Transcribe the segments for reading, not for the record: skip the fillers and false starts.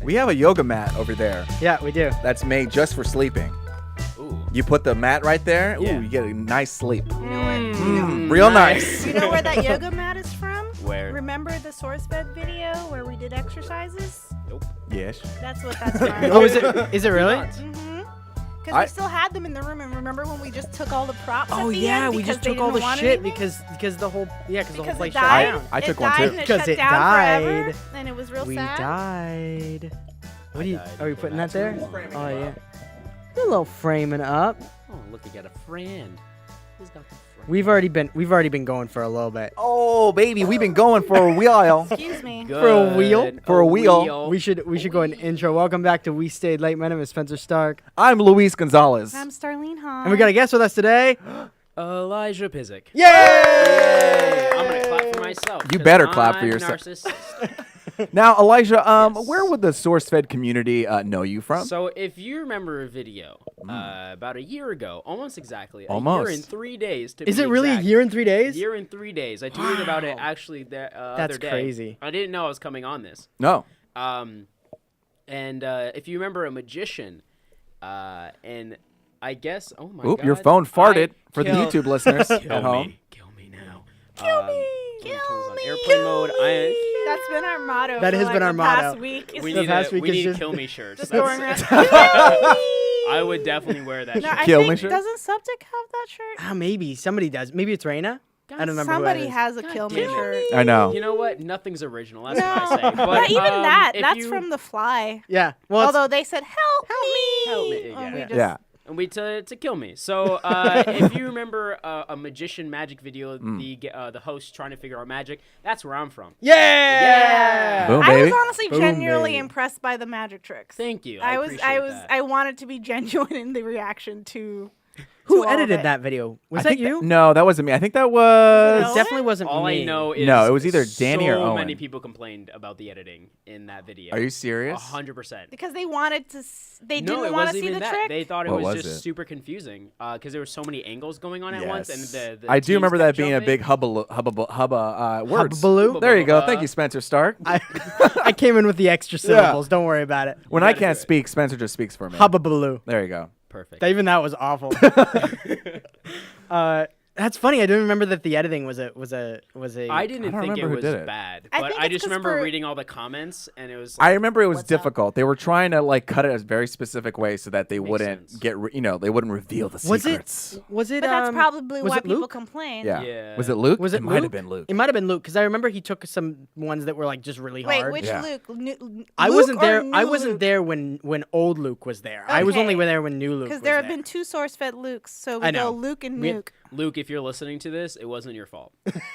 We have a yoga mat over there Yeah, we do. that's made just for sleeping. Ooh. You put the mat right there. Yeah. Ooh, you get a nice sleep. You know Real nice. You know where that yoga mat is from? Where? Remember the SourceFed video where we did exercises? Nope. Yes. That's what that's from. Oh, is it really? Because we still had them in the room, and remember when we just took all the props? Oh at the yeah, end we because just they took all didn't the want shit anything? because the whole Because place it shut died. down. I took it one died too. And it Because shut it down forever, died. and it was real We sad. died. What are you? died. Are we putting that there? Framing Oh it yeah. up. A little framing up. Oh, look, you got a friend. Who's got the friend? We've already been going for a little bit. Oh, baby, we've been going for a while. Excuse me. For a wheel? Good. For a wheel. We should go ahead and intro. Welcome back to We Stayed Late. My name is Spenser Starke, I'm Luis Gonzalez. I'm Starline Hodge. and we got a guest with us today. Elijah Pysyk. Yay! I'm gonna clap for myself. You 'cause better clap for I'm yourself. narcissist. Now, Elijah, Yes. where would the SourceFed community know you from? So if you remember a video about a year ago, almost exactly, a Almost. year and 3 days to Is be it really exact. a year and 3 days? Year and 3 days. I tweeted about it actually the other That's day. crazy. I didn't know I was coming on this. No. And if you remember a magician, and I guess, oh my Oop, God. your phone farted I for the killed- YouTube listeners at Kill home. me. Kill me now. Kill me. Kill Kill on me. airplane mode. That's been our motto. That for has like been our the past motto. week. We The need, past week we is need just- kill me shirts. Just That's- going around. I would definitely wear that No, shirt. I Kill me think shirt? doesn't Subject have that shirt? Ah, maybe somebody does. Maybe it's Raina. I don't remember Somebody who it is. has a God Kill Me damn it. shirt. I know. You know what? Nothing's original. That's No, what I say. But not even that. if That's you- from The Fly. Yeah. Well, it's- Although they said, help me. Help me, And yeah. we just- Yeah. and we to kill me. So if you remember a magician magic video, the host trying to figure out magic, that's where I'm from. yeah. Boom, I was baby. honestly Boom, genuinely baby. impressed by the magic tricks. Thank you. I appreciate that. I wanted to be genuine in the reaction to Who all of edited it. that video? Was I that think you? No, that wasn't me. I think that It was. definitely wasn't All me. I know is No, it was either Danny or so Owen. many people complained about the editing in that video. Are you serious? 100%. because they wanted to. They No, didn't it want to wasn't see even the that. trick. They thought it What was was just it? super confusing because there were so many angles going on at once, and the I do teams remember kept that being a jumping. big words. Hubbaloo? There you go. Thank you, Spencer Stark. I came in with the extra syllables. Don't worry about it. When I gotta can't do it. speak, Spencer just speaks for me. Hubbaloo. There you go. Perfect. Even that was awful. That's funny. I don't remember that the editing was a. I didn't don't think remember it who was did it. bad, I but think I it's just 'cause remember for- reading all the comments, and it was. I remember it was What's up? difficult. They were trying to like cut it a very specific way so that they Makes wouldn't sense. they wouldn't reveal the Was secrets. it? But that's probably was why it people Luke? complain. Yeah. Yeah. Was it Luke? Was it might have Luke? been Luke. It might have been Luke because I remember he took some ones that were like just really Wait, hard. which Yeah. Luke? I Luke wasn't or there. new I wasn't Luke? there when old Luke was there. I was only Okay. there when new Luke was Because there have there. been two SourceFed Lukes, so I we know. go Luke and We- Nuke. Luke, if you're listening to this, it wasn't your fault.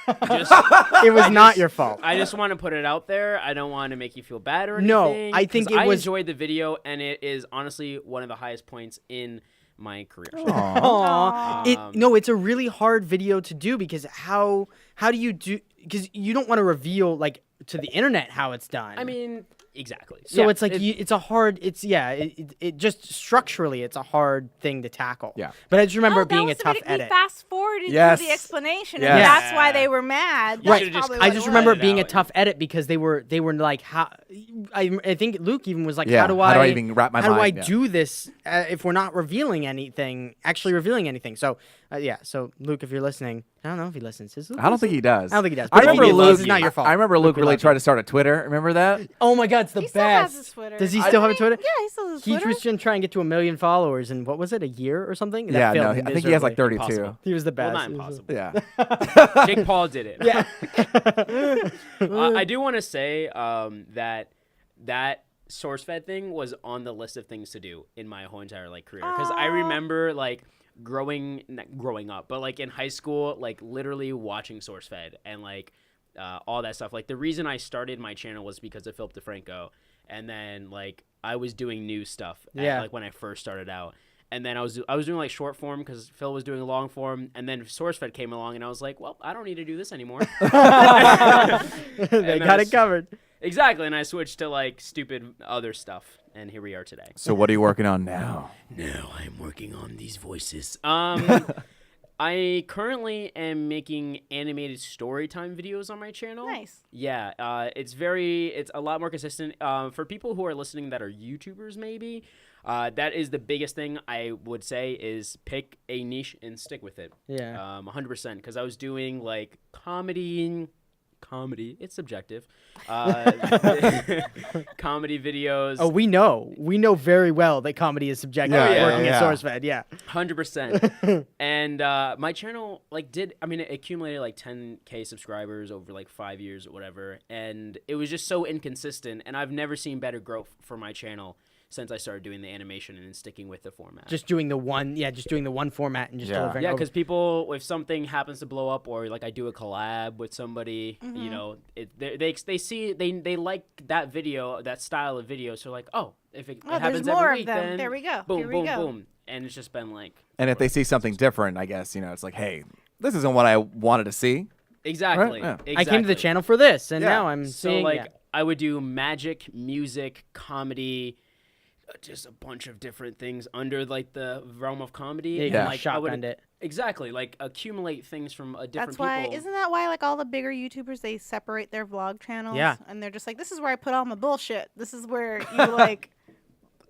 It was not your fault. I just want to put it out there. I don't want to make you feel bad or No, anything. I think 'cause it I was- enjoyed the video, and it is honestly one of the highest points in my career. Aw. It's a really hard video to do because how do you do? Because you don't want to reveal like to the internet how it's done. I mean, exactly. so Yeah, it's like it's a hard. It just structurally it's a hard thing to tackle. Yeah. But I just remember Oh, it being a that was the tough video- edit. We fast forwarded Yes. through the explanation, Yes. and that's why they were mad. You Right. should've just probably I what just it remember was. it being a out. tough edit because they were like how I think Luke even was like Yeah, how do how do I I even wrap my how do I mind? Yeah. do this if we're not revealing anything so so Luke, if you're listening, I don't know if he listens. Does Luke I don't think listen? he does. I don't think he does. I But if remember he does, Luke. it's not your fault. I remember Luke we really love tried you. to start a Twitter. Remember that? Oh my God, it's the He still has best. his Twitter. Does he still have a Twitter? Yeah, he still has his He Twitter. was going to try and get to 1 million followers in what was it, a year or something? That Yeah, no. failed I think he has like miserably. 32. Impossible. He was the Well, best. not impossible. Yeah. Jake Paul did it. Yeah. I do want to say that SourceFed thing was on the list of things to do in my whole entire career because I remember not growing up, but in high school, literally watching SourceFed and all that stuff. The reason I started my channel was because of Philip DeFranco, and then I was doing new stuff when I first started out. And then I was doing short form because Phil was doing long form, and then SourceFed came along, and I was like, well, I don't need to do this anymore. They got it covered. Exactly, and I switched to stupid other stuff, and here we are today. So what are you working on now? Now I'm working on these voices. I currently am making animated story time videos on my channel. Nice. Yeah, it's a lot more consistent. For people who are listening that are YouTubers, maybe, that is the biggest thing I would say is pick a niche and stick with it. Yeah. 100%. Because I was doing like comedy. It's subjective. Comedy videos. Oh, we know very well that comedy is subjective. Yeah, Working yeah. at SourceFed, yeah. 100%. And my channel it accumulated like 10K subscribers over like 5 years or whatever, and it was just so inconsistent, and I've never seen better growth for my channel since I started doing the animation and sticking with the format. Just doing the one format and just delivering. Yeah, because people, if something happens to blow up, or like I do a collab with somebody, you know, they like that video, that style of video, so like, oh, if it happens there's more every of week, them. then There we go. boom, Here we boom, go. boom, and it's just been like. And if they see something different, I guess, it's like, hey, this isn't what I wanted to see. Exactly. Right? Yeah. I came to the channel for this, and Yeah. now I'm So seeing. like I would do magic, music, comedy, just a bunch of different things under like the realm of comedy. Yeah, you And, can like I shotgun would it. exactly like accumulate things from different That's people. why. Isn't that why like all the bigger YouTubers they separate their vlog channels? Yeah. And they're just like, this is where I put all my bullshit. This is where you like.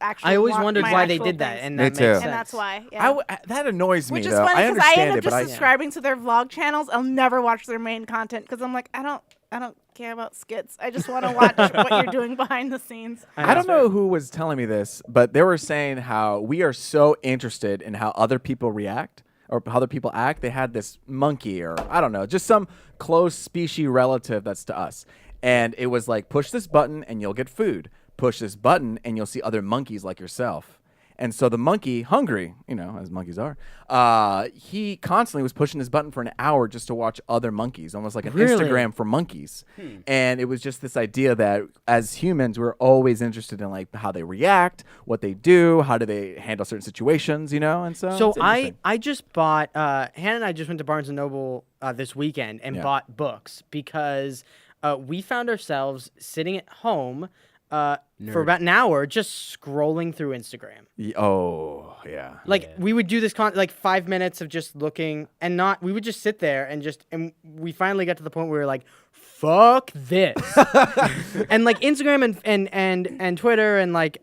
Actually I always want wondered my why they actual did that, things. and Me that makes too. sense. And that's why. Yeah. That annoys me, Which is though. funny I because I understand end up it, but just subscribing to their vlog channels. I'll never watch their main content because I'm like, I don't care about skits. I just want to watch what you're doing behind the scenes. I don't know who was telling me this, but they were saying how we are so interested in how other people react or how other people act. They had this monkey or I don't know, just some close species relative that's to us. And it was like, push this button and you'll get food. Push this button and you'll see other monkeys like yourself. And so the monkey, hungry, as monkeys are, he constantly was pushing this button for an hour just to watch other monkeys, almost like an Really? Instagram for monkeys. And it was just this idea that as humans, we're always interested in like how they react, what they do, how do they handle certain situations, and so. So it's interesting. I just bought. Hannah and I just went to Barnes and Noble this weekend and Yeah. bought books because we found ourselves sitting at home. For about an hour, just scrolling through Instagram. Oh yeah. Like we would do this like 5 minutes of just looking and not. We would just sit there and we finally got to the point where we were like, "Fuck this," and like Instagram and Twitter and like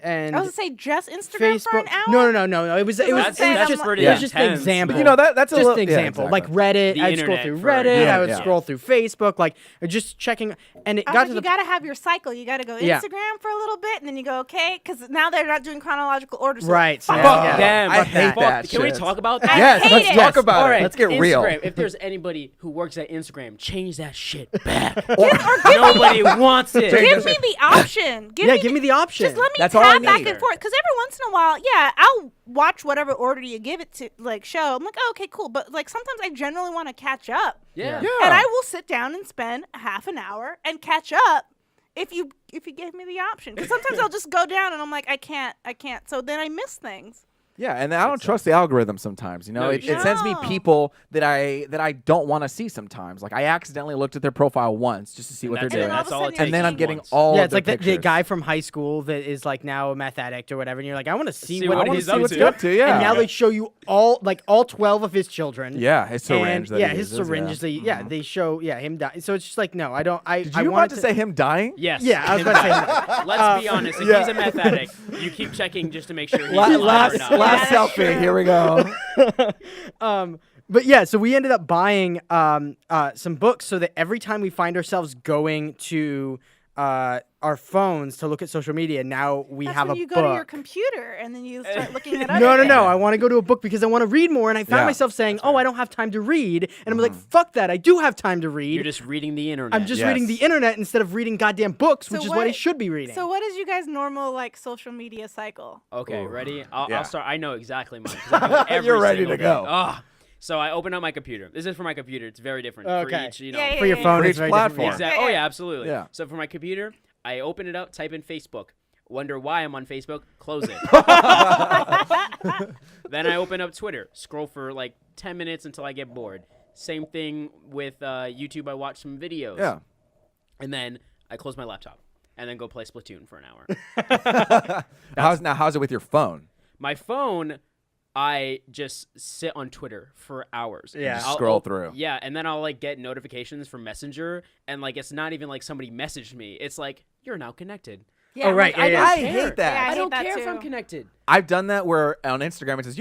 and I was gonna say just Instagram Facebook. for an hour. No. It was That's just pretty it was just an intense. example. But that's a just little an example. Yeah, Like exactly. Reddit, The I'd scroll internet through for- Reddit. Yeah, I would yeah. scroll through Facebook, like just checking. And it I was got like, to you the gotta have your cycle. You gotta go Yeah. Instagram for a little bit, and then you go okay, because now they're not doing chronological order. So right. So fuck Fuck yeah. Damn, I fuck hate that Can we shit. talk about that? I Yes, hate let's it. talk about All it. right, Let's get real. Instagram, if there's anybody who works at Instagram, change that shit back. Or Nobody wants it. give me the option. Give me the option. Just let me That's all I tap back need. and forth. Because every once in a while, yeah, I'll watch whatever order you give it to, like, show. I'm like, oh, okay, cool. But, like, sometimes I generally want to catch up. Yeah. Yeah. And I will sit down and spend half an hour and catch up if you give me the option. Because sometimes I'll just go down and I'm like, I can't. So then I miss things. Yeah, and I don't trust the algorithm sometimes. No, It you sends me shouldn't. people that I don't want to see sometimes. Like I accidentally looked at their profile once just to see what they're That's doing, it. That's all it takes. and then I'm is getting once. all. Yeah, of it's like their the pictures. guy from high school that is like now a meth addict or whatever, and you're like, I want to see See what, what I wanna he's see up what's to. good. Up to, yeah. And now they show you all 12 of his children. Yeah, his syringe. And, that he his uses, syringes. yeah. They show him die. So it's just like no, I don't. Did I you wanted about to say him dying? Yes. Yeah, I was about to say him. Let's be honest. If yeah. he's a meth addict, you keep checking just to make sure he's La- alive or last not. last that's selfie. true. Here we go. But yeah, so we ended up buying some books so that every time we find ourselves going to our phones to look at social media, now we That's have when a you book. go to your computer and then you start looking at other No. things. I want to go to a book because I want to read more. And I found Yeah. myself saying, "Oh, I don't have time to read," and I'm like, "Fuck that! I do have time to read. You're just reading the internet. I'm just Yes. reading the internet instead of reading goddamn books, So which is what I what- should be reading." So what is you guys' normal like social media cycle? Okay, Ooh. ready? Yeah. I'll start. I know exactly mine. 'Cause I do it every You're ready single to go. day. Ugh. So I open up my computer. This is for my computer. It's very different for Okay. each, Yeah, for your phone, For it's each very platform. different. Exactly. Oh yeah, absolutely. Yeah. So for my computer, I open it up, type in Facebook. Wonder why I'm on Facebook. Close it. Then I open up Twitter. Scroll for like 10 minutes until I get bored. Same thing with YouTube. I watch some videos. Yeah. And then I close my laptop and then go play Splatoon for an hour. How's it with your phone? My phone, I just sit on Twitter for hours. Yeah. Just scroll through. Yeah, and then I'll like get notifications from Messenger, and like it's not even like somebody messaged me. It's like you're now connected. Yeah, Oh, right, I yeah, don't I care. hate that. Yeah, I I don't hate that care if I'm too. connected. I've done that where on Instagram it says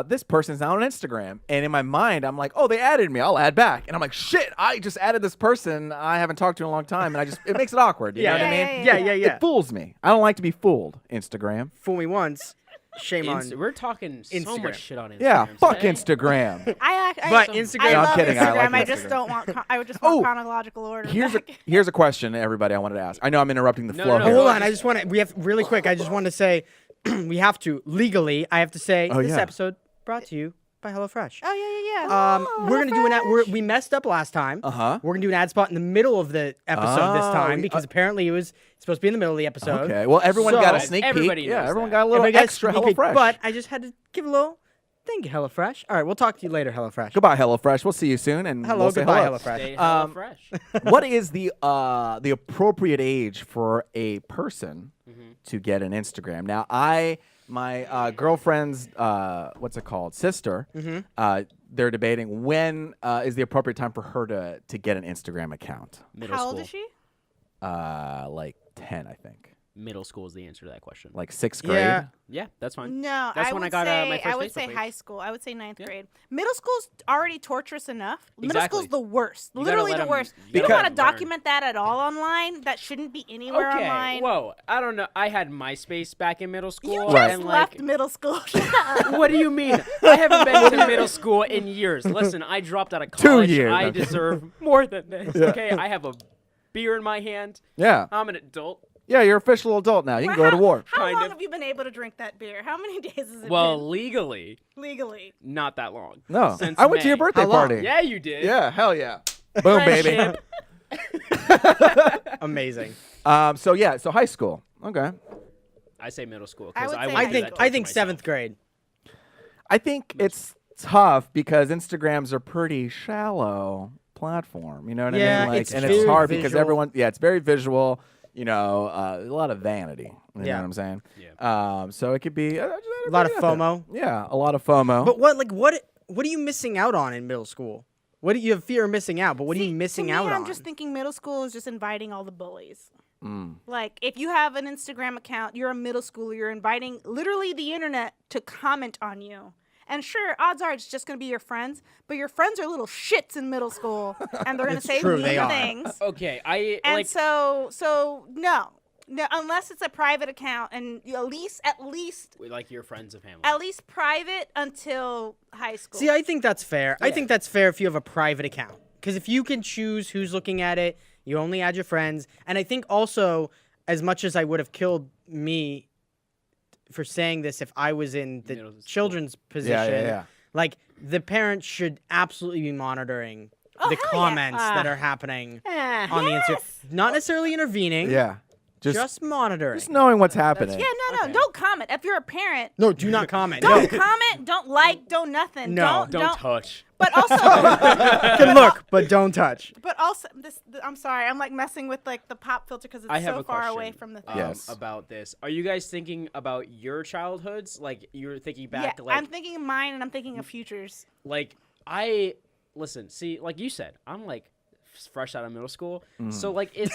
this person's now on Instagram, and in my mind I'm like, oh, they added me, I'll add back, and I'm like, shit, I just added this person I haven't talked to in a long time, and it makes it awkward. You know what I mean? Yeah. It fools me. I don't like to be fooled. Instagram. Fool me once, shame on. We're talking so Instagram. much shit on Instagram. Yeah, fuck today. Instagram. But Instagram- I No, I'm love kidding, I Instagram. like I just Instagram. don't want. I just Oh, want chronological order. Here's a question, everybody. I wanted to ask. I know I'm interrupting the No, flow no, here. no. Hold on, I just want to. We have really quick. I just want to say, we have to legally. I have to say Oh, this yeah. episode brought to you by HelloFresh. Oh yeah. We're gonna do an ad. We messed up last time. Uh-huh. We're gonna do an ad spot in the middle of the episode this Oh, time because apparently it was supposed to be in the middle of the episode. Okay. Well, everyone got a So- sneak peek. Everybody Yeah, knows everyone that. got a little Everybody got extra sneak peek, HelloFresh. But I just had to give a little thank you, HelloFresh. All right, we'll talk to you later, HelloFresh. Goodbye, HelloFresh. We'll see you soon. And Hello, we'll say goodbye, hello. HelloFresh. Stay Um, fresh. What is the appropriate age for a person to get an Instagram? Now, my girlfriend's what's it called, sister, they're debating when is the appropriate time for her to get an Instagram account. Middle How school. old is she? Like 10, I think. Middle school is the answer to that question. Like 6th grade. Yeah. Yeah, that's fine. No, That's I when I would got say my first I would Facebook say page. high school. I would say ninth Yeah. grade. Middle school's already torturous enough. Middle Exactly. school's the worst. You gotta Literally let the 'em- worst. you You gotta don't let want to 'em learn. document that at all online. That shouldn't be anywhere Okay, online. whoa. I don't know. I had MySpace back in middle school. You Right. just and left like, middle school. Shut up. what do you mean? I haven't been to middle school in years. Listen, I dropped out of college. years. I deserve more than this. Okay, I have a beer in my hand. Yeah. I'm an adult. Yeah, you're an official adult now. You can go to war. How Kind long of. have you been able to drink that beer? How many days has it Well, been legally, legally? not that long. No. Since I went to your May. birthday How long? party. Yeah, you did. Yeah, hell yeah. Boom, baby. Friendship. Amazing. So high school. Okay. I say middle school I because would I, say would I high do think that school. I to think myself. seventh grade. I think it's tough because Instagrams are pretty shallow platform. You know what Yeah, I mean? Like, it's and it's very hard because visual. everyone. Yeah, it's very visual. You know, a lot of vanity. You Yeah. know what I'm saying? Yeah. So it could be a lot of FOMO. Yeah, a lot of FOMO. But what are you missing out on in middle school? What do you have fear of missing out? But what are you missing to me, out on? I'm just thinking middle school is just inviting all the bullies. Mm. Like, if you have an Instagram account, you're a middle schooler, you're inviting literally the internet to comment on you. And sure, odds are it's just going to be your friends, but your friends are little shits in middle school, and they're going to It's say true, mean they are. things. Okay, I And like. so no, unless it's a private account, and at least Like your friends and family. at least private until high school. See, I think that's fair. I Yeah. think that's fair if you have a private account. Because if you can choose who's looking at it, you only add your friends. And I think also, as much as I would have killed me for saying this if I was in the Middle school. children's position, yeah. like the parents should absolutely be monitoring the hell yeah. comments that are happening on the Instagram. Not necessarily intervening, Yeah. just monitoring. Just knowing what's happening. yeah, no, Okay. don't comment. If you're a parent, No, do not comment. don't No. comment, don't like, don't nothing. No. Don't touch. But also, Can look, but don't touch. I'm sorry, I'm like messing with like the pop filter because I it's have so a far question, away from the thing. Yes. about this. Are you guys thinking about your childhoods? Like you're thinking Yeah, back, like I'm thinking of mine and I'm thinking of futures. like I listen. See, like you said, I'm like fresh out of middle school, so like it's.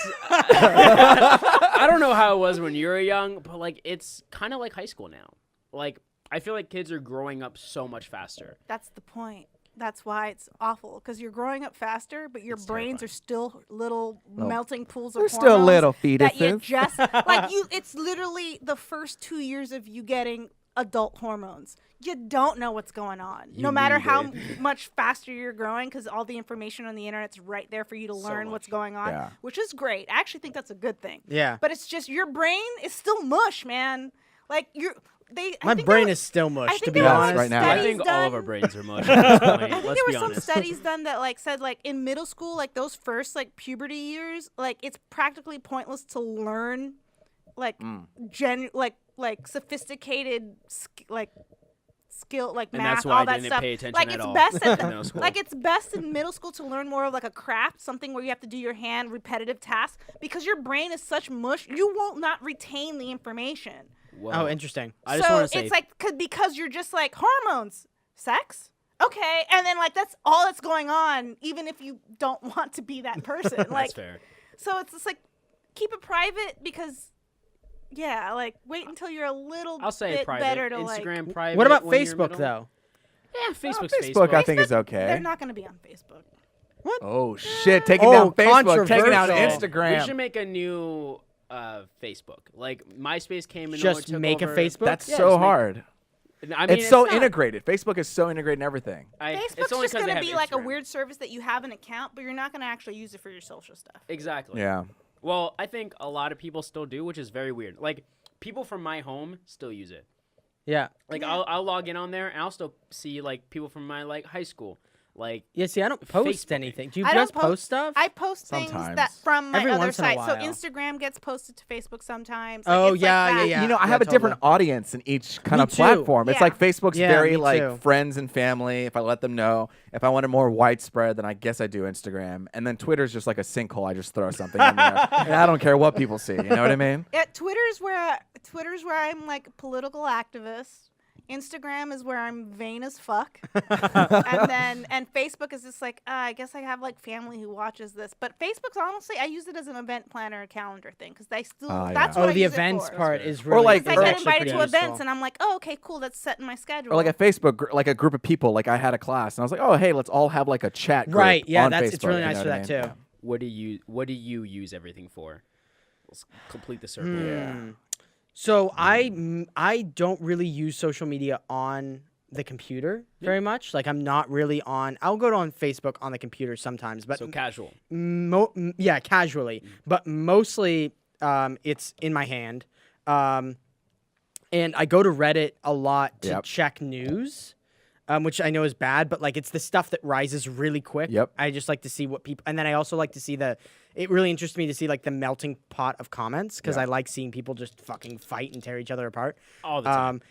I don't know how it was when you were young, but like it's kind of like high school now. Like I feel like kids are growing up so much faster. That's the point. That's why it's awful because you're growing up faster, but your brains are still little melting pools of They're hormones. still little That you fetuses. just like you. It's literally the first 2 years of you getting adult hormones. You don't know what's going on, no matter need how it. much faster you're growing, because all the information on the internet's right there for you to learn what's much. going on, Yeah. which is great. I actually think that's a good thing. Yeah. But it's just your brain is still mush, man. Like I My think brain there is still I mush, think to be there were, honest. right now. I studies think all of our done- brains are mush. At this point. I think Let's there be were some honest. studies done that like said like in middle school, like those first like puberty years, like it's practically pointless to learn like like sophisticated like skill, like And math, that's why all I that didn't stuff. pay attention Like at it's all best in at middle school. like it's best in middle school to learn more of like a craft, something where you have to do your hand repetitive tasks, because your brain is such mush, you won't not retain the information. Whoa. Oh, interesting. I just So want to say, it's like because you're just like hormones, sex. Okay, and then like that's all that's going on, even if you don't want to be that person. Like, that's fair. so it's just like keep it private because, yeah, like wait until you're a little I'll say bit private. better to Instagram like. private. What about when you're Facebook middle. though? Yeah, Facebook's Facebook, I think is They're okay. not going to be on Facebook. Oh shit! Taking Oh, down Facebook, taking down controversial. Instagram. We should make a new Facebook. Like MySpace came and Just took make a over. Facebook? That's Yeah, so just make- hard. I mean, It's so not- integrated. Facebook is so integrated in everything. It's Facebook's only just 'cause they going to have be like a Instagram. weird service that you have an account, but you're not going to actually use it for your social stuff. Exactly. Yeah. Well, I think a lot of people still do, which is very weird. Like people from my home still use it. Yeah. Like I'll log in on there and I'll still see like people from my like high school. Like Yeah. See, I don't post Facebook. anything. Do you I guys don't post stuff? I post things Sometimes. that from my Every other once in a sites. So while. Instagram gets posted to Facebook sometimes. Oh, it's yeah, like that. yeah. You know, I have a different audience in each kind Me of too. platform. It's Yeah. like Facebook's Yeah, very me like too. friends and family. If I let them know, if I want it more widespread, then I guess I do Instagram. And then Twitter's just like a sinkhole. I just throw something in there, and I don't care what people see. You know what I mean? Twitter's where I'm like a political activist. Instagram is where I'm vain as fuck. and Facebook is just like, I guess I have like family who watches this. But Facebook's honestly, I use it as an event planner, a calendar thing, because that's yeah. what Oh, I the use events it for. part is Or really. like- Because I get actually invited pretty to useful. events, and I'm like, oh, okay, cool, that's set in my schedule. Or like a Facebook, like a group of people. Like I had a class, and I was like, oh, hey, let's all have like a chat group Right, yeah, on it's Facebook, really you nice know for what I that mean? too. Yeah. what do you use everything for? Let's complete the circle. Yeah. So I don't really use social media on the computer very much. Like I'm not really on. I'll go on Facebook on the computer sometimes, but So casual. yeah, casually. But mostly it's in my hand, and I go to Reddit a lot to Yep. check news. Which I know is bad, but like it's the stuff that rises really quick. Yep. I just like to see what people, and then I also like to see it really interests me to see like the melting pot of comments because Yeah. I like seeing people just fucking fight and tear each other apart. All the time.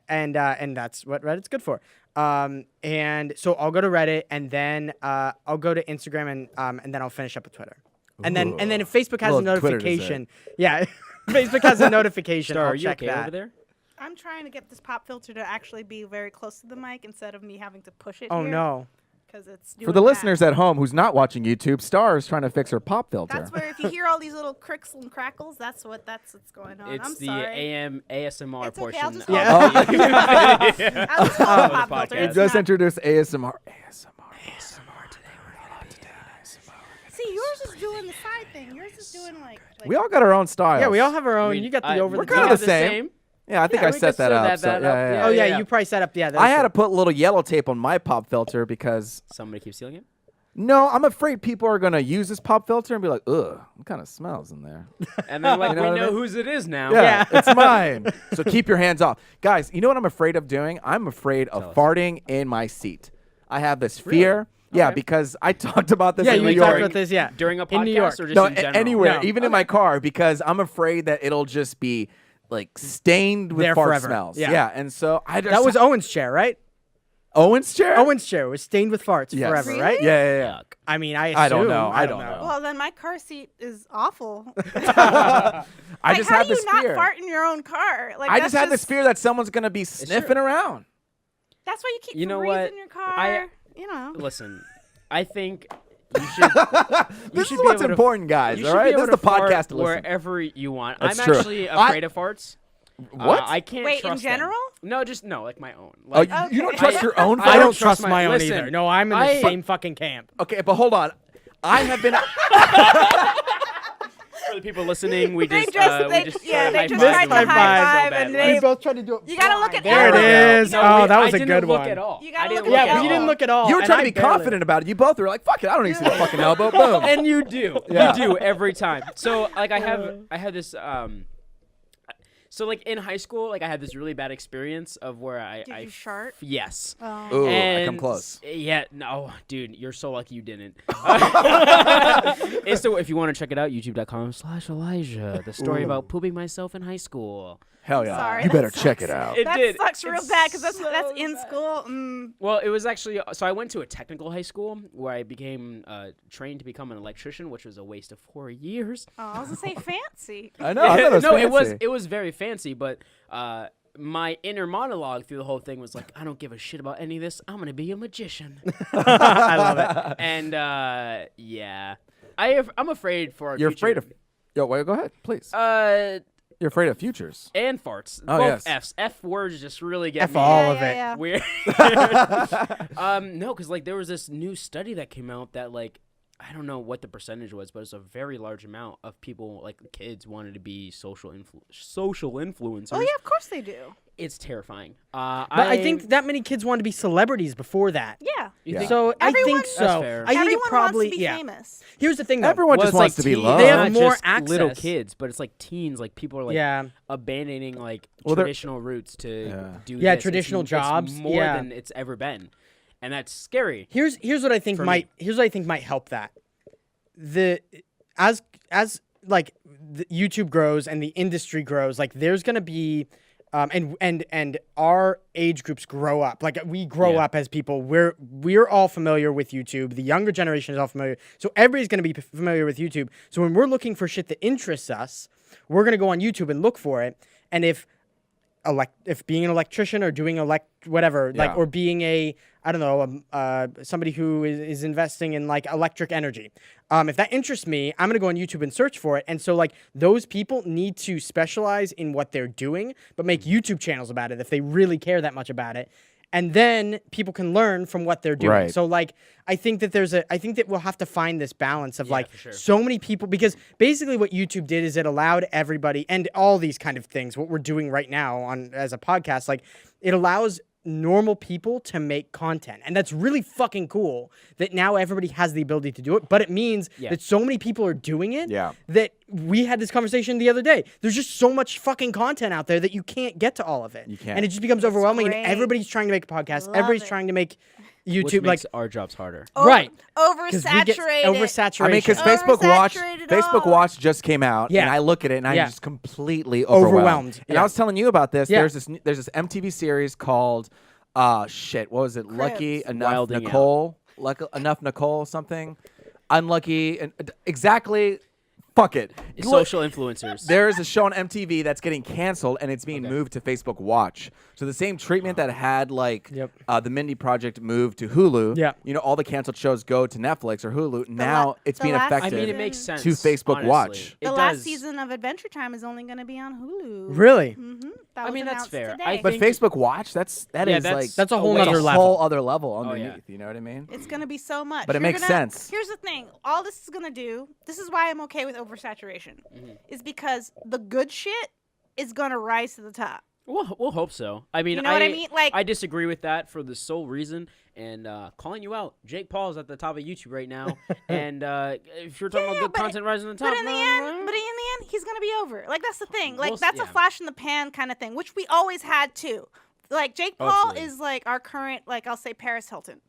And that's what Reddit's good for. And so I'll go to Reddit and then I'll go to Instagram and then I'll finish up with Twitter. And then if Facebook has a Little Twitter dessert. notification, yeah, Facebook has a notification. Star, I'll are you check okay that. over there? I'm trying to get this pop filter to actually be very close to the mic instead of me having to push it. Oh here, no. because it's For the doing listeners that. at home who's not watching YouTube, Star is trying to fix her pop filter. That's where if you hear all these little cricks and crackles, that's what's going on. It's I'm the sorry. AM ASMR It's okay, portion. I'll just of Yeah. the- I'll just call it the pop filter. podcast. It's Just not- introduced ASMR. See, yours is doing the side thing. Yours is doing like We all got our own style. Yeah, we all have our own. I mean, you got the I- over we're the kinda top. the same. Yeah, I think Yeah, I we set could that set up. that so, up. yeah, yeah. Oh yeah, yeah. you probably set up. Yeah, I had to put little yellow tape on my pop filter because Somebody keeps stealing it. no, I'm afraid people are gonna use this pop filter and be like, ugh, what kind of smells in there? And they're like, You know we what I know mean? whose it is now. Yeah, it's mine. So keep your hands off. Guys, you know what I'm afraid of doing? I'm afraid of Tell us. farting in my seat. I have this fear. Yeah, Okay. because I talked about this Yeah, in you New talked York. about this. Yeah, During a podcast in New York. or just No, in general? anywhere, No. even in my car, because I'm afraid that it'll just be like stained with There fart forever. smells. Yeah. And so I just That was Owen's chair, right? Owen's chair. Owen's chair was stained with farts Yes. forever, Really? right? Yeah. Yuck. I mean, I I don't assume. know. I don't know. Well, then my car seat is awful. I Like, just how have do you this not fear. fart in your own car? Like I that's just have this fear that someone's gonna be sniffing around. That's why you keep You know Febreze what? in your car. I- you know. Listen, I think you should. This should is be what's able to- important, guys. You all should right, be this able is the to fart podcast to listen. wherever you want. That's I'm true. actually afraid of farts. What? I can't Wait, in trust them. general? No, just no, like my own. Oh, Like, you don't Okay. trust your own I I fart? don't trust my own listen, either. No, I'm in the I- same fucking camp. Okay, but hold on. I have been. for the people listening, we They just just- they- we just yeah, tried they to just high tried five. to high five and So they- badly. both tried to do it. You gotta look at There it Aaron. is. No, Oh, wait, that was I a didn't good look one. At all. You gotta I didn't look look at Yeah, at but you all. didn't look at all. You were and trying I to be barely- confident about it. You both were like, "Fuck it, I don't need to see the fucking elbow." Boom. And you do. Yeah. You do every time. So like I have this So like in high school, like I had this really bad experience of where Did you shart? Yes. Oh. Ooh, I And come close. Yeah, no, dude, you're so lucky you didn't. It's if you want to check it out, youtube.com/Elijah. The story about pooping myself in high school. Hell yeah. Sorry, you better that check sucks. it out. It That did. sucks real It's bad because that's so in bad. school. Well, it was actually so I went to a technical high school where I became trained to become an electrician, which was a waste of 4 years. Oh, I was gonna say fancy. I know. I thought it was no, fancy. it was very fancy, but my inner monologue through the whole thing was like, I don't give a shit about any of this. I'm gonna be a magician. I love it. And yeah, I'm afraid for our You're future. afraid of. Yo, wait, go ahead, please. You're afraid of futures. And farts. Oh, Both yes. F's. F words just really get F me. all of it. Yeah. Weird. No, because like there was this new study that came out that like I don't know what the percentage was, but it's a very large amount of people like kids wanted to be social influencers. Oh yeah, of course they do. It's terrifying. But I think that many kids wanted to be celebrities before that. Yeah. You Yeah. think So I Everyone- think so. That's fair. I think Everyone it probably wants to be yeah. famous. Here's the thing though. Everyone well, just it's wants like to be teens. loved. They have Not more just little access. kids, but it's like teens. Like people are like Yeah. abandoning like Well, they're- traditional roots to do Yeah, this. traditional It's jobs, more yeah. than it's ever been, and that's scary. Here's what I think For might me. might help that. As like the YouTube grows and the industry grows, like there's gonna be and our age groups grow up. Like we grow Yeah. up as people. We're all familiar with YouTube. The younger generation is all familiar. So everybody's gonna be familiar with YouTube. So when we're looking for shit that interests us, we're gonna go on YouTube and look for it. And if being an electrician or doing whatever, like, Yeah. or being somebody who is investing in like electric energy. If that interests me, I'm gonna go on YouTube and search for it. And so like those people need to specialize in what they're doing, but make YouTube channels about it if they really care that much about it. And then people can learn from what they're doing. Right. So like I think that we'll have to find this balance of like for sure. so many people, because basically what YouTube did is it allowed everybody, and all these kind of things, what we're doing right now on as a podcast, like it allows normal people to make content. And that's really fucking cool that now everybody has the ability to do it. But it means that so many people are doing it Yeah. that we had this conversation the other day. There's just so much fucking content out there that you can't get to all of it. You can't. And it just becomes overwhelming. great. And everybody's trying to make a podcast. Love Everybody's it. trying to make Which YouTube makes like our jobs harder. right. 'Cause we get Oversaturated. oversaturation. I mean, because Oversaturated Facebook all. Watch just came out, Yeah. and I look at it and I'm Yeah. just completely overwhelmed. And Yeah. I was telling you about this. Yeah. There's this MTV series called, what was it? Lucky Cribs. Enough Wilding Out. Nicole, Enough Nicole something, Unlucky, and exactly. Fuck it. Social influencers. There is a show on MTV that's getting canceled, and it's being moved to Facebook Watch. So the same treatment that had like Yep. the Mindy Project moved to Hulu. Yeah. You know, all the canceled shows go to Netflix or Hulu. Now it's the being last affected. I mean, it season- makes sense to Facebook honestly. Watch. It The last does. season of Adventure Time is only going to be on Hulu. Really? Mm-hmm. I mean, that's fair. Today. I But think- Facebook Watch, that Yeah, is like That's a whole way- nother a level. whole other level yeah. underneath. You know what I mean? It's going to be so much. But it You're makes gonna- sense. Here's the thing. All this is going to do, this is why I'm okay with oversaturation, is because the good shit is going to rise to the top. We'll hope so. I mean, You know what I mean? Like- I disagree with that for the sole reason, and calling you out. Jake Paul's at the top of YouTube right now, and if you're talking about good but- content rising to the top, But in the end, he's gonna be over. Like that's the thing. Like We'll that's a yeah. flash in the pan kind of thing, which we always had too. Like Jake Paul Absolutely. is like our current, like I'll say Paris Hilton.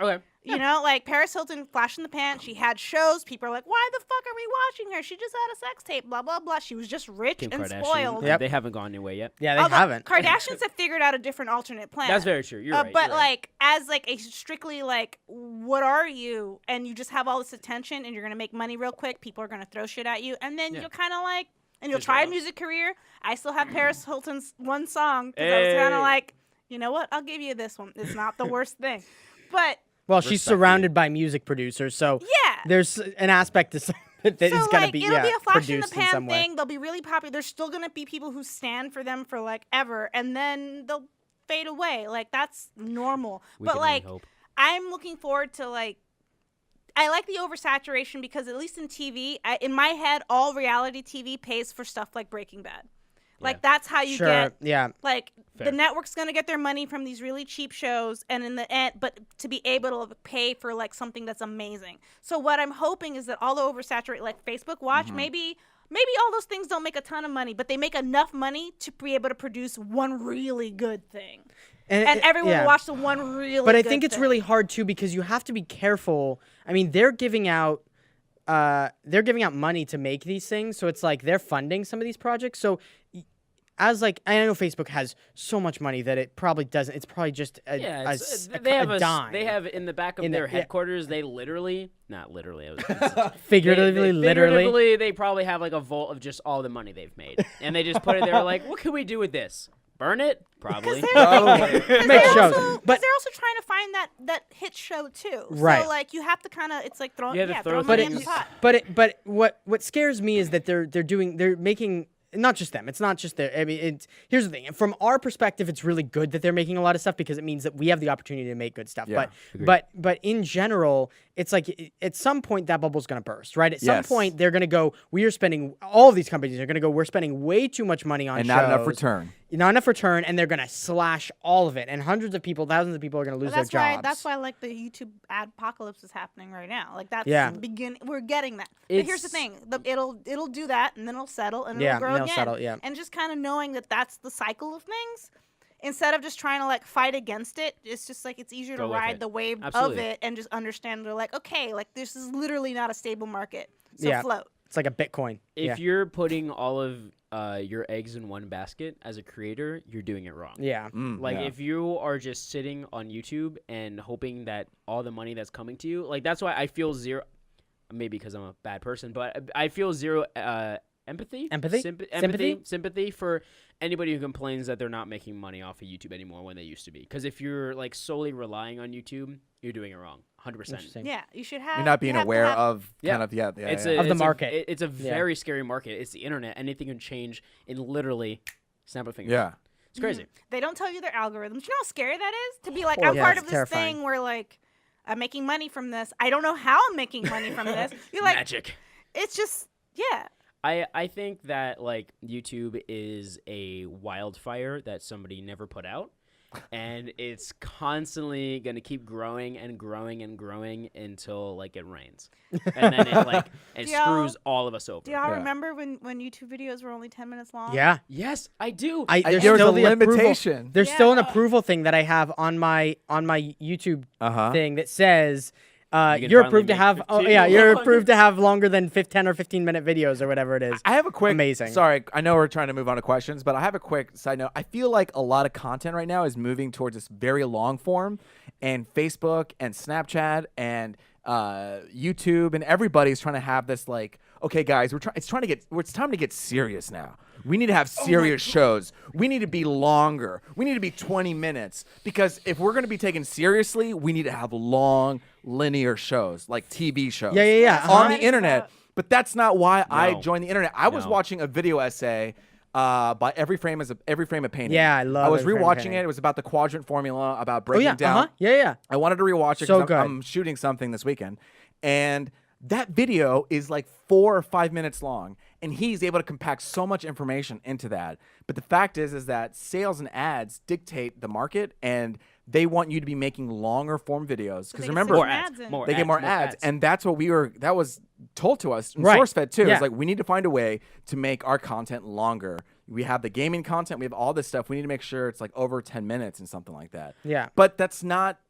okay. You know, like Paris Hilton, flash in the pan. She had shows. People are like, why the fuck are we watching her? She just had a sex tape. Blah blah blah. She was just rich Kim and Kardashian. spoiled. Yep. They haven't gone anywhere yet. Yeah, they Although haven't. Kardashians have figured out a different alternate plan. That's very true. You're right. But you're right. like, as like a strictly like, what are you? And you just have all this attention, and you're gonna make money real quick. People are gonna throw shit at you, and then Yeah. you're kind of like, and you'll Fizzle try a out. music career. I still have Paris Hilton's one song because I was kind Hey. of like, you know what? I'll give you this one. It's not the worst thing, but Well, she's Respectfully. surrounded by music producers, so yeah. there's an aspect to that is So gonna like be it'll be a flash in the produced in pan some way. thing. They'll be really popular. There's still gonna be people who stand for them for like ever, and then they'll fade away. Like that's normal. We but can only like hope. I'm looking forward to like I like the oversaturation because at least in TV, in my head, all reality TV pays for stuff like Breaking Bad. Like that's how you Sure, get yeah. like Fair. the network's gonna get their money from these really cheap shows, and in the end, but to be able to pay for like something that's amazing. So what I'm hoping is that all the oversaturate like Facebook Watch, maybe maybe all those things don't make a ton of money, but they make enough money to be able to produce one really good thing. And everyone will watch the one really But I good think it's thing. really hard too because you have to be careful. I mean, they're giving out money to make these things, so it's like they're funding some of these projects. So as like I know Facebook has so much money that it probably doesn't. It's probably just a dime. They have in the back of their headquarters. They literally, not literally, figuratively, literally. They probably have like a vault of just all the money they've made, and they just put it there. Like, what can we do with this? Burn it? Probably. Make shows. But they're also trying to find that hit show too. Right. So like you have to kind of it's like throw throw money in the pot. But what scares me is that they're making. Not just them. It's not just their. I mean, here's the thing. From our perspective, it's really good that they're making a lot of stuff because it means that we have the opportunity to make good stuff. Yeah, but in general, it's like at some point that bubble's going to burst, right? At some point, they're going to go. All of these companies are going to go. We're spending way too much money on and shows. not enough return. Not enough return, and they're going to slash all of it, and hundreds of people, thousands of people are going to lose their jobs. That's why like the YouTube ad apocalypse is happening right now. Like that's we're getting that. But here's the thing: it'll do that, and then it'll settle, and it'll grow again. Settle, and just kind of knowing that that's the cycle of things, instead of just trying to like fight against it, it's just like it's easier to ride the wave of it and just understand they're like, okay, like this is literally not a stable market, so float. It's like a Bitcoin. If you're putting all of your eggs in one basket as a creator, you're doing it wrong. Yeah. If you are just sitting on YouTube and hoping that all the money that's coming to you, like that's why I feel zero, maybe because I'm a bad person, but I feel zero sympathy for anybody who complains that they're not making money off of YouTube anymore when they used to be. Because if you're like solely relying on YouTube, you're doing it wrong, 100%. Yeah, you should have. You're not being aware of of the market. It's a very scary market. It's the internet. Anything can change in literally snap of fingers. Yeah. It's crazy. They don't tell you their algorithms. You know how scary that is? To be like, I'm part of this terrifying thing where like I'm making money from this. I don't know how I'm making money from this. You're like magic. It's just I think that like YouTube is a wildfire that somebody never put out, and it's constantly gonna keep growing and growing and growing until like it rains, and then it screws all of us over. Do y'all remember when YouTube videos were only 10 minutes long? Yeah. Yes, I do. There's there was still a the limitation. There's still an approval thing that I have on my YouTube thing that says. You're approved to have. You're approved to have longer than 10 or 15-minute videos or whatever it is. I have a quick. Amazing. Sorry, I know we're trying to move on to questions, but I have a quick side note. I feel like a lot of content right now is moving towards this very long form, and Facebook and Snapchat and YouTube and everybody's trying to have this like, okay, guys, it's time to get serious now. We need to have serious shows. We need to be longer. We need to be 20 minutes because if we're going to be taken seriously, we need to have long, linear shows like TV shows. On the internet. But that's not why I joined the internet. I was watching a video essay by Every Frame of Painting. Yeah, I love. I was rewatching it. It was about the quadrant formula, about breaking down. I wanted to rewatch it because I'm shooting something this weekend, and that video is like 4 or 5 minutes long, and he's able to compact so much information into that. But the fact is that sales and ads dictate the market, and they want you to be making longer form videos. Because remember, they get more ads, and that's what that was told to us in SourceFed too. It's like we need to find a way to make our content longer. We have the gaming content, we have all this stuff. We need to make sure it's like over 10 minutes and something like that. Yeah, but that's not.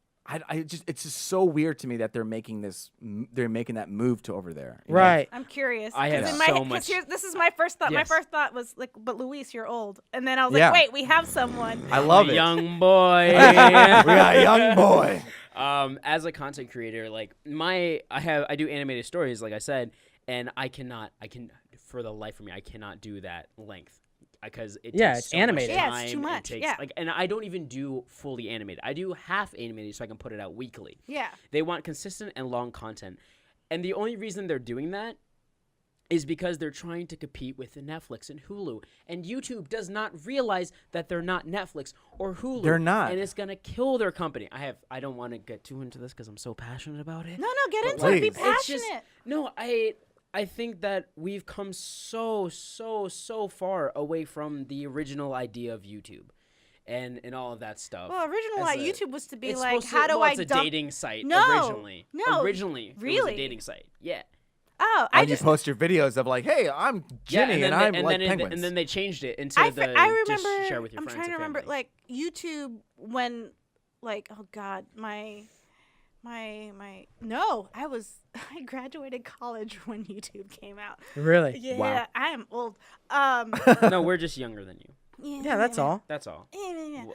It's just so weird to me that they're making that move to over there. Right. I'm curious. I have so much. This is my first thought. Yes. My first thought was like, but Luis, you're old. And then I was like, wait, we have someone. I love it. Young boy. We got a young boy. As a content creator, like I do animated stories, like I said, and I can for the life of me, I cannot do that length. Because it takes it's so animated. Much time. Yeah, it's too much. And I don't even do fully animated. I do half animated so I can put it out weekly. Yeah. They want consistent and long content. And the only reason they're doing that is because they're trying to compete with Netflix and Hulu. And YouTube does not realize that they're not Netflix or Hulu. They're not. And it's going to kill their company. I don't want to get too into this because I'm so passionate about it. No, get into it. Be passionate. I think that we've come so far away from the original idea of YouTube and all of that stuff. Well, originally YouTube was to be like, it's a dump... dating site No, originally. No. Originally, really? It was a dating site. Yeah. Oh, I And you just post your videos of like, hey, I'm Ginny and I'm like penguins. and then they changed it into I the remember. just share with your I'm friends trying to and remember family. like YouTube when, like, oh God, no, I graduated college when YouTube came out. Really? Yeah, Wow. I am old. No, we're just younger than you. Yeah, that's all. That's all. Yeah.